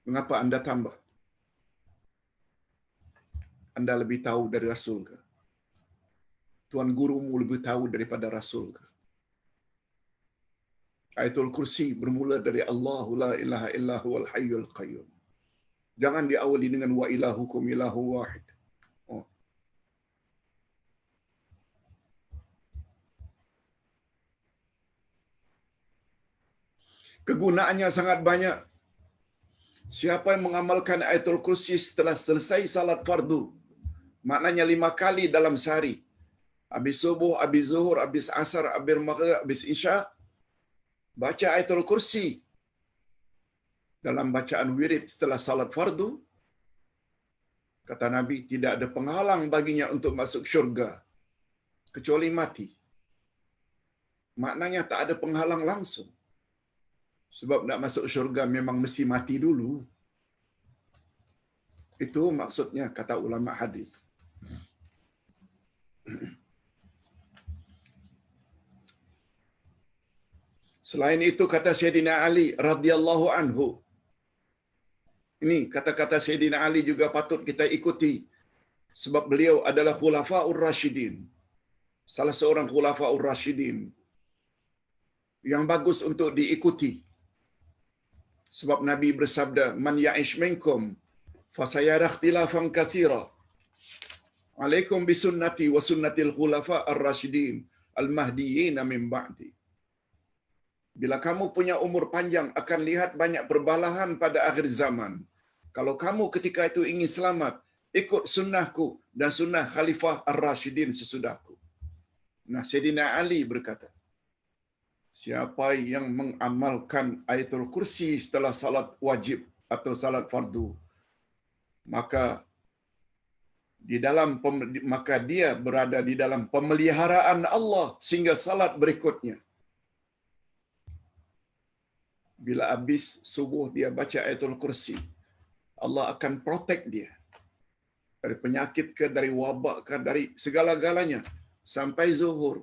Mengapa anda tambah? Anda lebih tahu dari Rasul ke? Tuan gurumu lebih tahu daripada Rasul ke? Ayatul Kursi bermula dari Allahu la ilaha illa huwal hayyul qayyum. Jangan diawali dengan wa ilahukum ilahu wahid. Oh. Kegunaannya sangat banyak. Siapa yang mengamalkan Ayatul Kursi setelah selesai salat fardu, maknanya 5 kali dalam sehari, habis subuh, habis zuhur, habis asar, habis maghrib, habis isya, baca Ayatul Kursi dalam bacaan wirid setelah salat fardu, kata Nabi, tidak ada penghalang baginya untuk masuk syurga kecuali mati. Maknanya tak ada penghalang langsung. Sebab nak masuk syurga memang mesti mati dulu. Itu maksudnya kata ulama hadis. Selain itu kata Sayyidina Ali radhiyallahu anhu. Ini kata-kata Sayyidina Ali juga patut kita ikuti sebab beliau adalah khulafaur rasyidin. Salah seorang khulafaur rasyidin yang bagus untuk diikuti. Sebab Nabi bersabda, "Man ya'ish minkum fasayara ikhtilafan katsira. Alaikum bisunnati wa sunnatil khulafa ar-rasyidin al-mahdiyyin min ba'di." Bila kamu punya umur panjang akan lihat banyak perbalahan pada akhir zaman. Kalau kamu ketika itu ingin selamat, ikut sunnahku dan sunnah khalifah ar-rasyidin sesudahku. Nah, Sayyidina Ali berkata, siapa yang mengamalkan ayatul kursi setelah salat wajib atau salat fardu, maka dia berada di dalam pemeliharaan Allah sehingga salat berikutnya. Bila habis subuh dia baca ayatul kursi, Allah akan protect dia dari penyakit ke, dari wabak ke, dari segala-galanya sampai zuhur.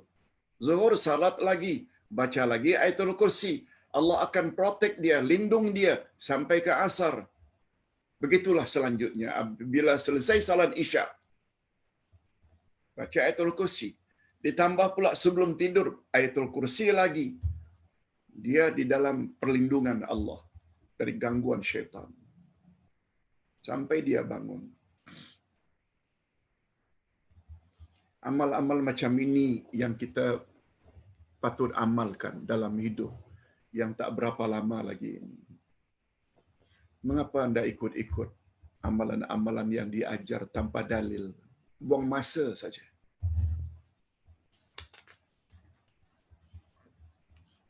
Zuhur salat lagi, baca lagi ayatul kursi. Allah akan protect dia, lindung dia sampai ke asar. Begitulah selanjutnya. Bila selesai salat isya, baca ayatul kursi. Ditambah pula sebelum tidur, ayatul kursi lagi. Dia di dalam perlindungan Allah dari gangguan syaitan. Sampai dia bangun. Amal-amal macam ini yang kita patut amalkan dalam hidup yang tak berapa lama lagi ini. Mengapa anda ikut-ikut amalan-amalan yang diajar tanpa dalil? Buang masa saja.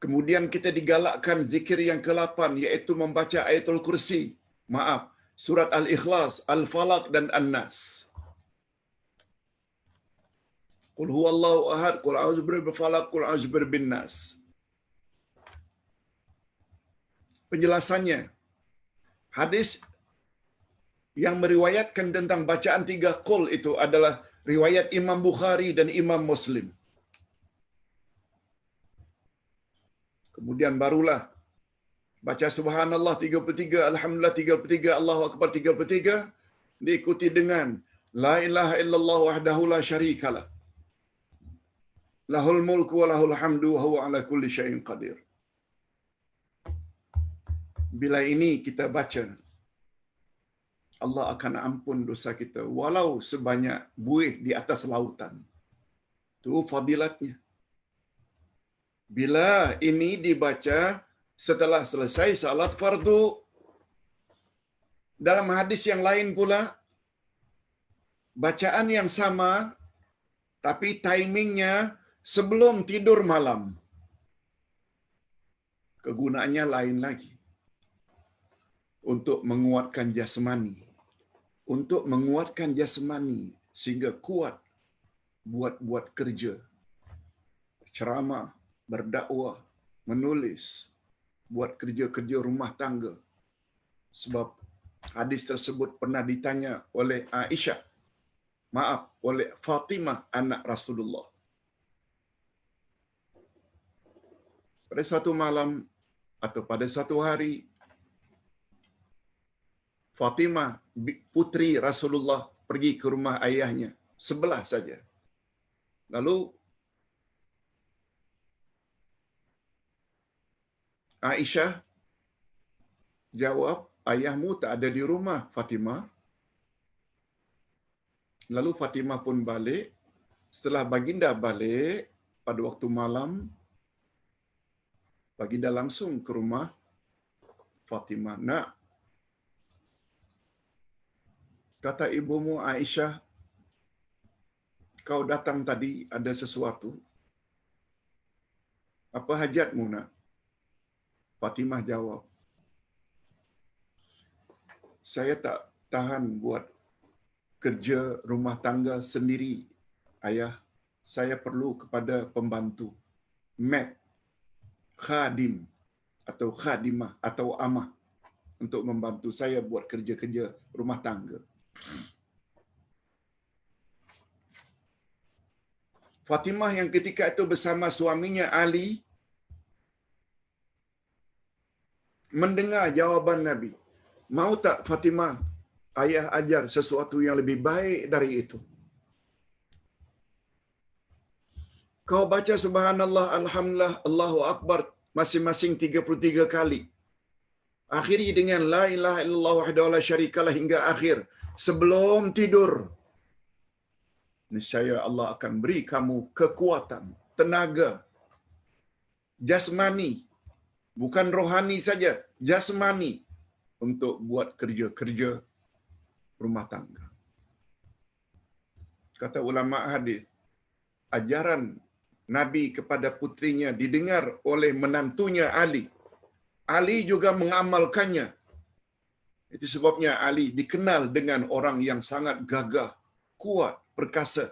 Kemudian kita digalakkan zikir yang ke-8, iaitu membaca ayatul kursi. Surat Al-Ikhlas, Al-Falaq dan An-Nas. Qul huwallahu ahad, qul a'udzu birabbil falaq, qul a'udzu birabbin nas. Penjelasannya, hadis yang meriwayatkan tentang bacaan 3 qul itu adalah riwayat Imam Bukhari dan Imam Muslim. Kemudian barulah baca subhanallah 33, alhamdulillah 33, Allahu akbar 33, diikuti dengan la ilaha illallah wahdahu la syarikalah, lahul mulku wa lahul hamdu wa huwa ala kulli syai'in qadir. Bila ini kita baca, Allah akan ampun dosa kita walau sebanyak buih di atas lautan. Itu fadilatnya. Bila ini dibaca setelah selesai salat fardu. Dalam hadis yang lain pula, bacaan yang sama tapi timingnya sebelum tidur malam. Kegunaannya lain lagi. Untuk menguatkan jasmani. Untuk menguatkan jasmani sehingga kuat buat kerja. Ceramah, berdakwah, menulis, buat kerja-kerja rumah tangga. Sebab hadis tersebut pernah ditanya oleh oleh Fatimah anak Rasulullah. Pada suatu malam atau pada suatu hari, Fatimah putri Rasulullah pergi ke rumah ayahnya, sebelah saja. Lalu Aisyah jawab, ayahmu tak ada di rumah, Fatimah. Lalu Fatimah pun balik. Setelah baginda balik pada waktu malam, baginda langsung ke rumah Fatimah. Nak, kata ibumu Aisyah, kau datang tadi ada sesuatu. Apa hajatmu, nak? Fatimah jawab, saya tak tahan buat kerja rumah tangga sendiri, ayah. Saya perlu kepada pembantu, maid, khadim atau khadimah atau amah untuk membantu saya buat kerja-kerja rumah tangga. Fatimah yang ketika itu bersama suaminya Ali mendengar jawaban Nabi. Mau tak Fatimah, ayah ajar sesuatu yang lebih baik dari itu? Kau baca subhanallah, alhamdulillah, Allahu akbar masing-masing 33 kali. Akhiri dengan la ilaha illallah wahdahu la syarikalah hingga akhir. Sebelum tidur, niscaya Allah akan beri kamu kekuatan, tenaga, jasmani, bukan rohani saja, jasmani, untuk buat kerja-kerja rumah tangga. Kata ulama hadis, ajaran Nabi kepada putrinya didengar oleh menantunya Ali. Ali juga mengamalkannya. Itu sebabnya Ali dikenal dengan orang yang sangat gagah, kuat, perkasa.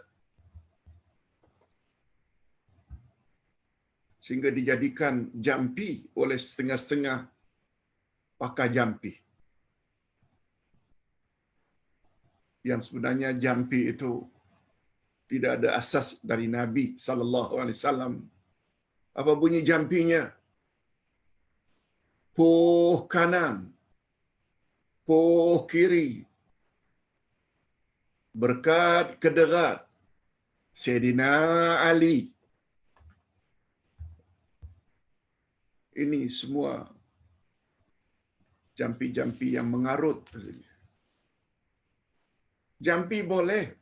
Sehingga dijadikan jampi oleh setengah-setengah pakar jampi. Yang sebenarnya jampi itu tidak ada asas dari Nabi sallallahu alaihi wasallam. Apa bunyi jampinya? Poh kanan, poh kiri, berkat kederat Sayyidina Ali. Ini semua jampi-jampi yang mengarut. Jampi boleh,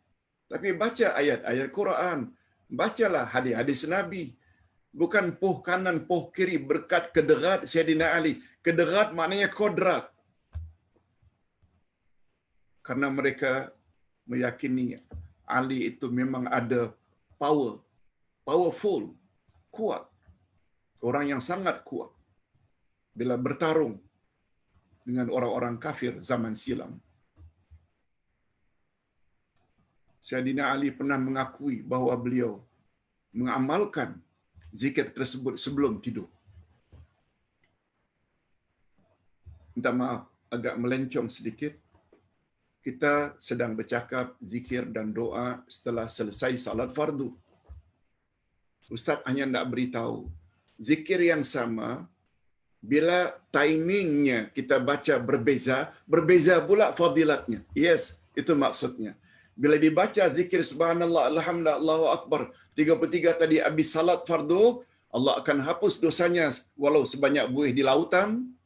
tapi baca ayat-ayat Quran. Bacalah hadis-hadis Nabi. Bukan poh kanan, poh kiri, berkat kederat Sayyidina Ali. Kederat maknanya kodrat. Karena mereka meyakini Ali itu memang ada power. Powerful. Kuat. Orang yang sangat kuat. Bila bertarung dengan orang-orang kafir zaman silam. Sayyidina Ali pernah mengakui bahawa beliau mengamalkan zikir tersebut sebelum tidur. Minta maaf, agak melencong sedikit. Kita sedang bercakap zikir dan doa setelah selesai salat fardu. Ustaz hanya nak beritahu, zikir yang sama, bila timingnya kita baca berbeza, berbeza pula fadilatnya. Yes, itu maksudnya. Bila dibaca zikir subhanallah, alhamdulillah, Allahu akbar 33 tadi habis salat fardu, Allah akan hapus dosanya walau sebanyak buih di lautan.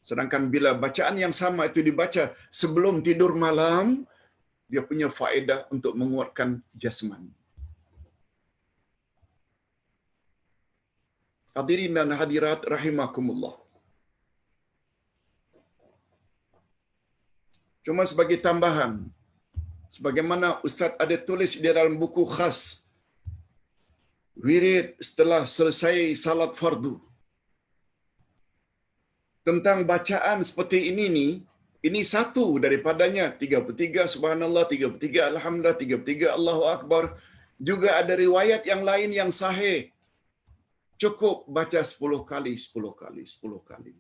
Sedangkan bila bacaan yang sama itu dibaca sebelum tidur malam, dia punya faedah untuk menguatkan jasmani. Hadirin dan hadirat rahimakumullah. Cuma sebagai tambahan, sebagaimana Ustaz ada tulis di dalam buku khas, wirid setelah selesai salat fardu. Tentang bacaan seperti ini ni, ini satu daripadanya, 33 subhanallah, 33 alhamdulillah, 33 Allahu akbar. Juga ada riwayat yang lain yang sahih. Cukup baca 10 kali, 10 kali, 10 kali.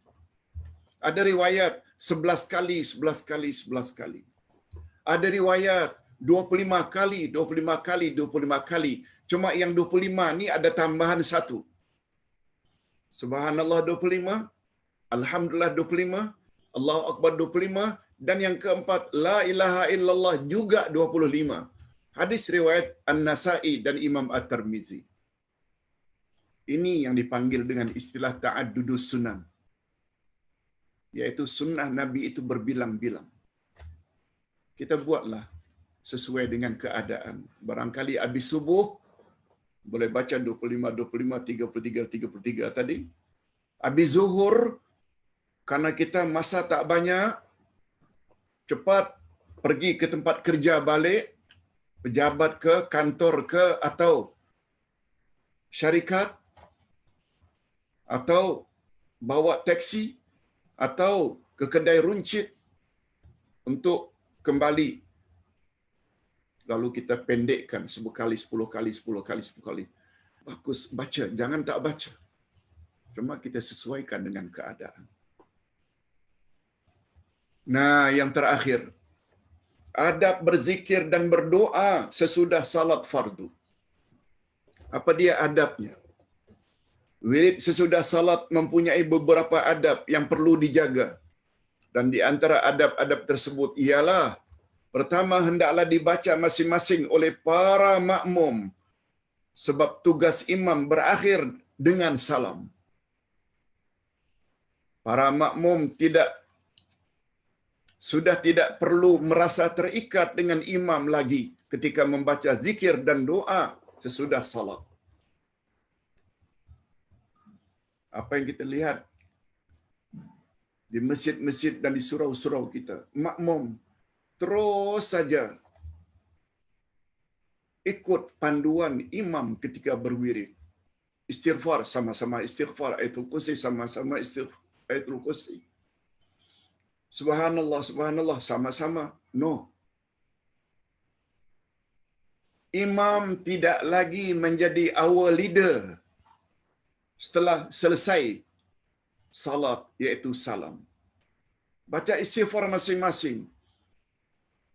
Ada riwayat 11 kali, 11 kali, 11 kali. Ada riwayat 25 kali, 25 kali, 25 kali. Cuma yang 25 ni ada tambahan satu. Subhanallah 25, alhamdulillah 25, Allahu akbar 25, dan yang keempat la ilaha illallah juga 25. Hadis riwayat An-Nasa'i dan Imam At-Tirmizi. Ini yang dipanggil dengan istilah ta'addudus sunan. Yaitu sunnah Nabi itu berbilang-bilang. Kita buatlah sesuai dengan keadaan. Barangkali habis subuh, boleh baca 25, 25, 33, 33 tadi. Habis zuhur, karena kita masa tak banyak, cepat pergi ke tempat kerja balik, pejabat ke, kantor ke, atau syarikat, atau bawa teksi, atau ke kedai runcit untuk kembali. Lalu kita pendekkan 10 kali, 10 kali, 10 kali, 10 kali. Bagus, baca. Jangan tak baca. Cuma kita sesuaikan dengan keadaan. Nah, yang terakhir. Adab berzikir dan berdoa sesudah salat fardu. Apa dia adabnya? Wirid sesudah salat mempunyai beberapa adab yang perlu dijaga. Dan di antara adab-adab tersebut ialah pertama, hendaklah dibaca masing-masing oleh para makmum sebab tugas imam berakhir dengan salam. Para makmum sudah tidak perlu merasa terikat dengan imam lagi ketika membaca zikir dan doa sesudah salat. Apa yang kita lihat di masjid-masjid dan di surau-surau kita, makmum terus saja ikut panduan imam ketika berwirid. Istighfar sama-sama istighfar, ayatul kursi sama-sama istighfar, ayatul kursi. Subhanallah, subhanallah sama-sama. No. Imam tidak lagi menjadi our leader setelah selesai salat, iaitu salam. Baca istighfar masing-masing.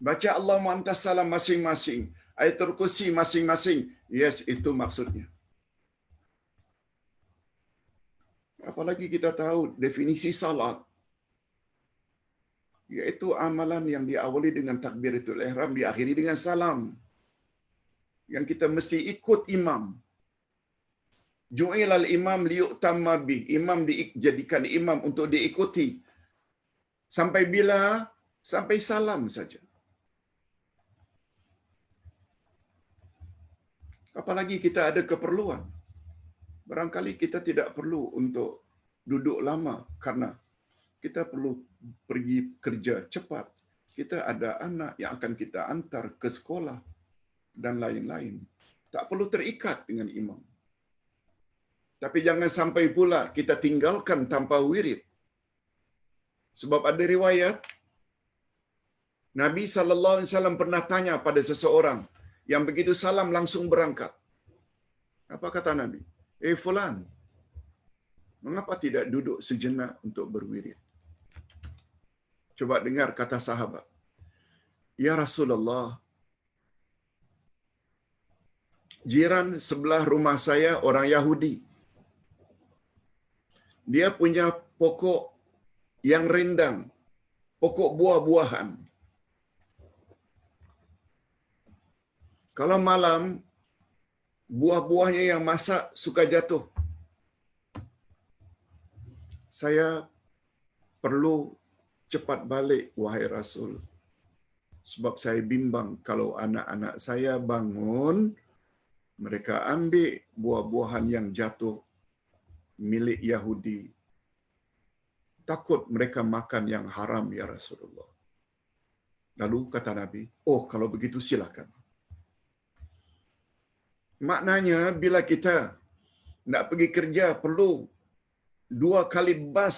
Baca Allahumma antas salam masing-masing. Ayatul kursi masing-masing. Yes, itu maksudnya. Apalagi kita tahu definisi salat, iaitu amalan yang diawali dengan takbiratul ihram, diakhiri dengan salam. Yang kita mesti ikut imam. Ju'ilal imam liyu'tamma bih. Imam dijadikan imam untuk diikuti. Sampai bila? Sampai salam saja. Apalagi kita ada keperluan. Barangkali kita tidak perlu untuk duduk lama karena kita perlu pergi kerja cepat. Kita ada anak yang akan kita antar ke sekolah dan lain-lain. Tak perlu terikat dengan imam. Tapi jangan sampai pula kita tinggalkan tanpa wirid. Sebab ada riwayat Nabi SAW pernah tanya pada seseorang yang begitu salam langsung berangkat. Apa kata Nabi? Fulan, mengapa tidak duduk sejenak untuk berwirid? Coba dengar kata sahabat. Ya Rasulullah, jiran sebelah rumah saya orang Yahudi. Dia punya pokok yang rindang, pokok buah-buahan. Kalau malam, buah-buahnya yang masak suka jatuh. Saya perlu cepat balik, wahai Rasul. Sebab saya bimbang kalau anak-anak saya bangun, mereka ambil buah-buahan yang jatuh milik Yahudi. Takut mereka makan yang haram, ya Rasulullah. Lalu kata Nabi, oh kalau begitu silakan. Maknanya bila kita nak pergi kerja perlu 2 kali bas,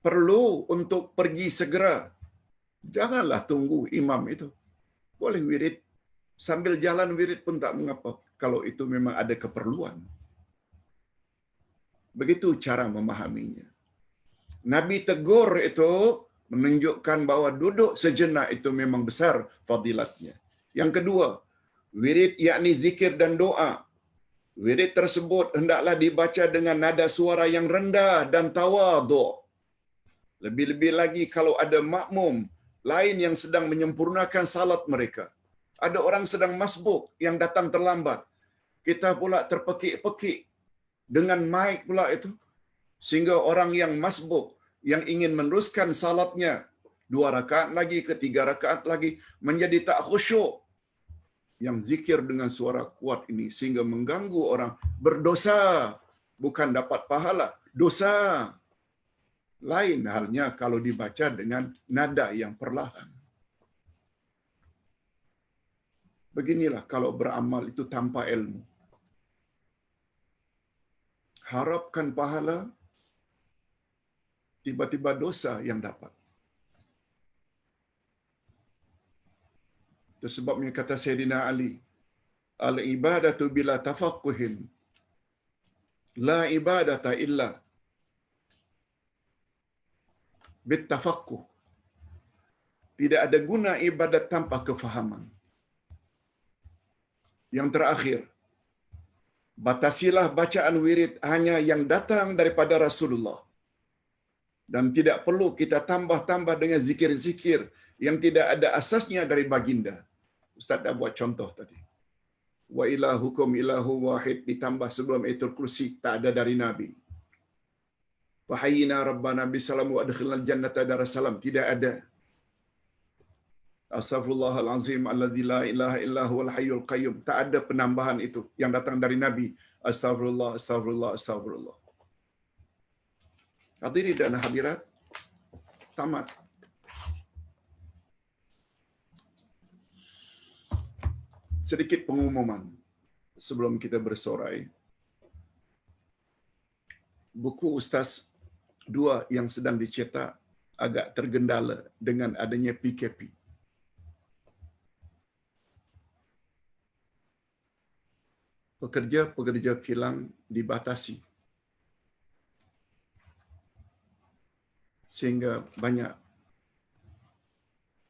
perlu untuk pergi segera. Janganlah tunggu imam itu. Boleh wirid. Sambil jalan wirid pun tak mengapa. Kalau itu memang ada keperluan. Begitu cara memahaminya. Nabi tegur itu menunjukkan bahawa duduk sejenak itu memang besar fadilatnya. Yang kedua, wirid yakni zikir dan doa. Wirid tersebut hendaklah dibaca dengan nada suara yang rendah dan tawadhu'. Lebih-lebih lagi kalau ada makmum lain yang sedang menyempurnakan salat mereka. Ada orang sedang masbuk yang datang terlambat. Kita pula terpekik-pekik dengan mic pula itu. Sehingga orang yang masbuk, yang ingin meneruskan salatnya 2 rakaat lagi ke 3 rakaat lagi, menjadi tak khusyuk. Yang zikir dengan suara kuat ini sehingga mengganggu orang, berdosa, bukan dapat pahala, dosa. Lain halnya kalau dibaca dengan nada yang perlahan. Beginilah kalau beramal itu tanpa ilmu. Harapkan pahala, tiba-tiba dosa yang dapat. Itu sebabnya kata Sayyidina Ali, al-ibadatu bila tafaqquhin, la ibadata illa bitafaqquh. Tidak ada guna ibadat tanpa kefahaman. Yang terakhir, batasilah bacaan wirid hanya yang datang daripada Rasulullah. Dan tidak perlu kita tambah-tambah dengan zikir-zikir yang tidak ada asasnya dari baginda. Ustaz dah buat contoh tadi. Wa ilahukum ilahu wahid ditambah sebelum ayatul kursi, tak ada dari Nabi. Wa hayyina rabbana bisalam wa adkhilnal jannata darassalam, tidak ada. Astaghfirullahalazim alladzi la ilaha illa huwal hayyul qayyum, tak ada penambahan itu yang datang dari Nabi. Astagfirullah, astagfirullah, astagfirullah. Hadirin dan hadirat, tamat. Sedikit pengumuman sebelum kita bersorai. Buku Ustaz 2 yang sedang dicetak agak tergendala dengan adanya PKP. Pekerja-pekerja kilang dibatasi. Sehingga banyak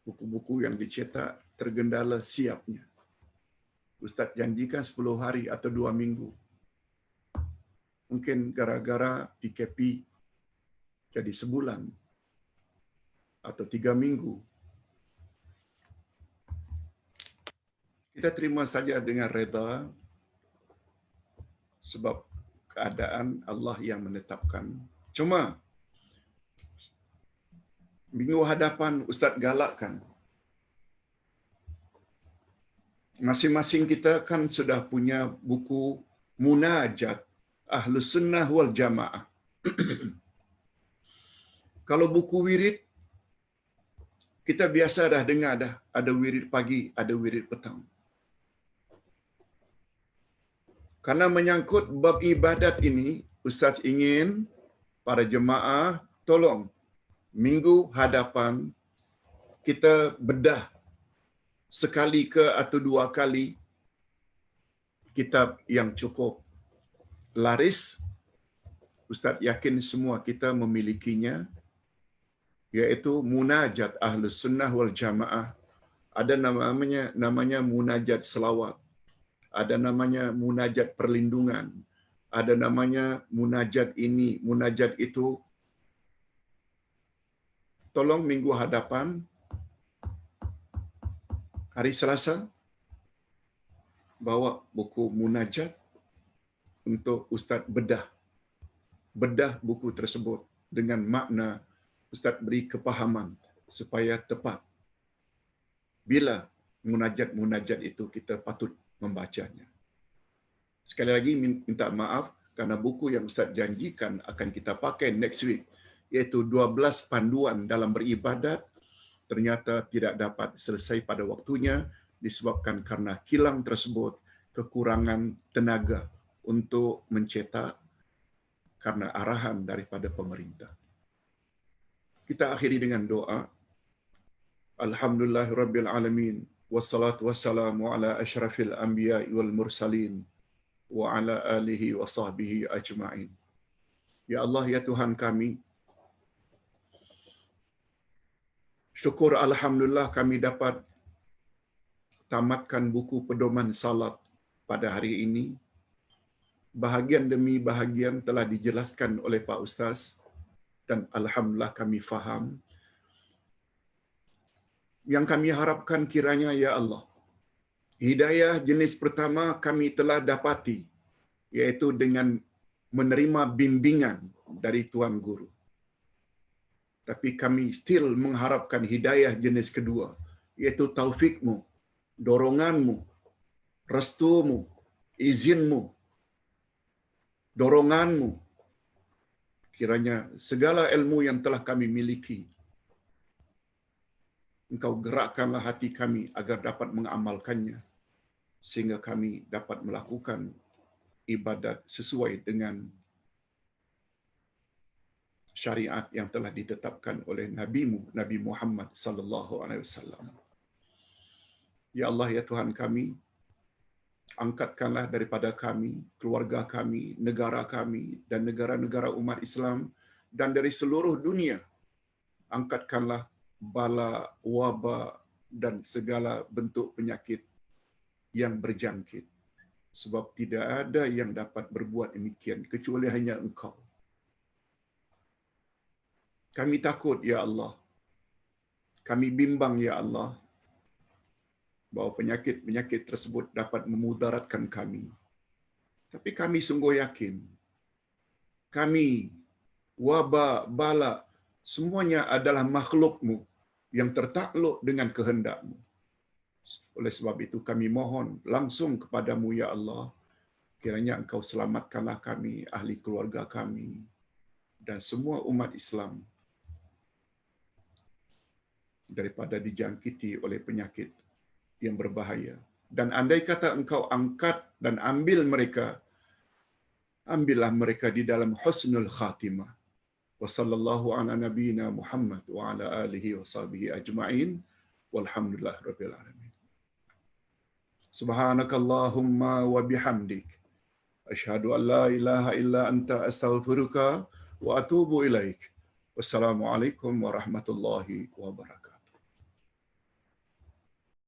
buku-buku yang dicetak tergendala siapnya. Ustaz janjikan 10 hari atau 2 minggu. Mungkin gara-gara PKP jadi sebulan atau 3 minggu. Kita terima saja dengan reda, sebab keadaan Allah yang menetapkan. Cuma minggu hadapan Ustaz galakkan, masing-masing kita kan sudah punya buku munajat Ahlus Sunnah wal Jamaah. Kalau buku wirid, kita biasa dah dengar dah, ada wirid pagi, ada wirid petang. Karena menyangkut bab ibadat ini, Ustaz ingin para jemaah tolong minggu hadapan kita bedah sekali ke atau 2 kali kitab yang cukup laris. Ustaz yakin semua kita memilikinya, iaitu Munajat Ahlus Sunnah wal Jamaah. Ada namanya Munajat Selawat, ada namanya Munajat Perlindungan, ada namanya Munajat ini, Munajat itu. Tolong minggu hadapan, hari Selasa, bawa buku Munajat untuk Ustaz bedah buku tersebut dengan makna. Ustaz beri kepahaman supaya tepat bila munajat-munajat itu kita patut membacanya. Sekali lagi minta maaf kerana buku yang Ustaz janjikan akan kita pakai next week, iaitu 12 panduan dalam beribadat, ternyata tidak dapat selesai pada waktunya disebabkan karena kilang tersebut kekurangan tenaga untuk mencetak karena arahan daripada pemerintah. Kita akhiri dengan doa. Alhamdulillahirabbil alamin, wassalatu wassalamu ala asyrafil anbiya'i wal mursalin wa ala alihi wa sahbihi ajma'in. Ya Allah, ya Tuhan kami, syukur alhamdulillah kami dapat tamatkan buku pedoman salat pada hari ini. Bahagian demi bahagian telah dijelaskan oleh Pak Ustaz dan alhamdulillah kami faham. Yang kami harapkan kiranya, ya Allah, hidayah jenis pertama kami telah dapati, iaitu dengan menerima bimbingan dari Tuan Guru. Tapi kami still mengharapkan hidayah jenis kedua, iaitu taufikmu, doronganmu, restumu, izinmu, doronganmu. Kiranya segala ilmu yang telah kami miliki, Engkau gerakkanlah hati kami agar dapat mengamalkannya, sehingga kami dapat melakukan ibadat sesuai dengan syariat yang telah ditetapkan oleh Nabi-Mu, Nabi Muhammad sallallahu alaihi wasallam. Ya Allah, ya Tuhan kami, angkatkanlah daripada kami, keluarga kami, negara kami, dan negara-negara umat Islam, dan dari seluruh dunia, angkatkanlah bala, wabak, dan segala bentuk penyakit yang berjangkit. sebab tidak ada yang dapat berbuat demikian kecuali hanya Engkau. Kami takut, ya Allah. Kami bimbang, ya Allah, bahawa penyakit-penyakit tersebut dapat memudaratkan kami. Tapi kami sungguh yakin, kami, wabak, bala, semuanya adalah makhluk-Mu yang tertakluk dengan kehendak-Mu. Oleh sebab itu kami mohon langsung kepada-Mu, ya Allah, kiranya Engkau selamatkanlah kami, ahli keluarga kami, dan semua umat Islam daripada dijangkiti oleh penyakit yang berbahaya. Dan andai kata Engkau angkat dan ambillah mereka di dalam husnul khatimah. Wa sallallahu ala nabiyyina Muhammad wa ala alihi wa sahbihi ajma'in. Walhamdulillah rabbil alamin. Subhanakallahumma wa bihamdik. Asyhadu an la ilaha illa anta astaghfiruka wa atubu ilaik. Wassalamualaikum warahmatullahi wabarakatuh.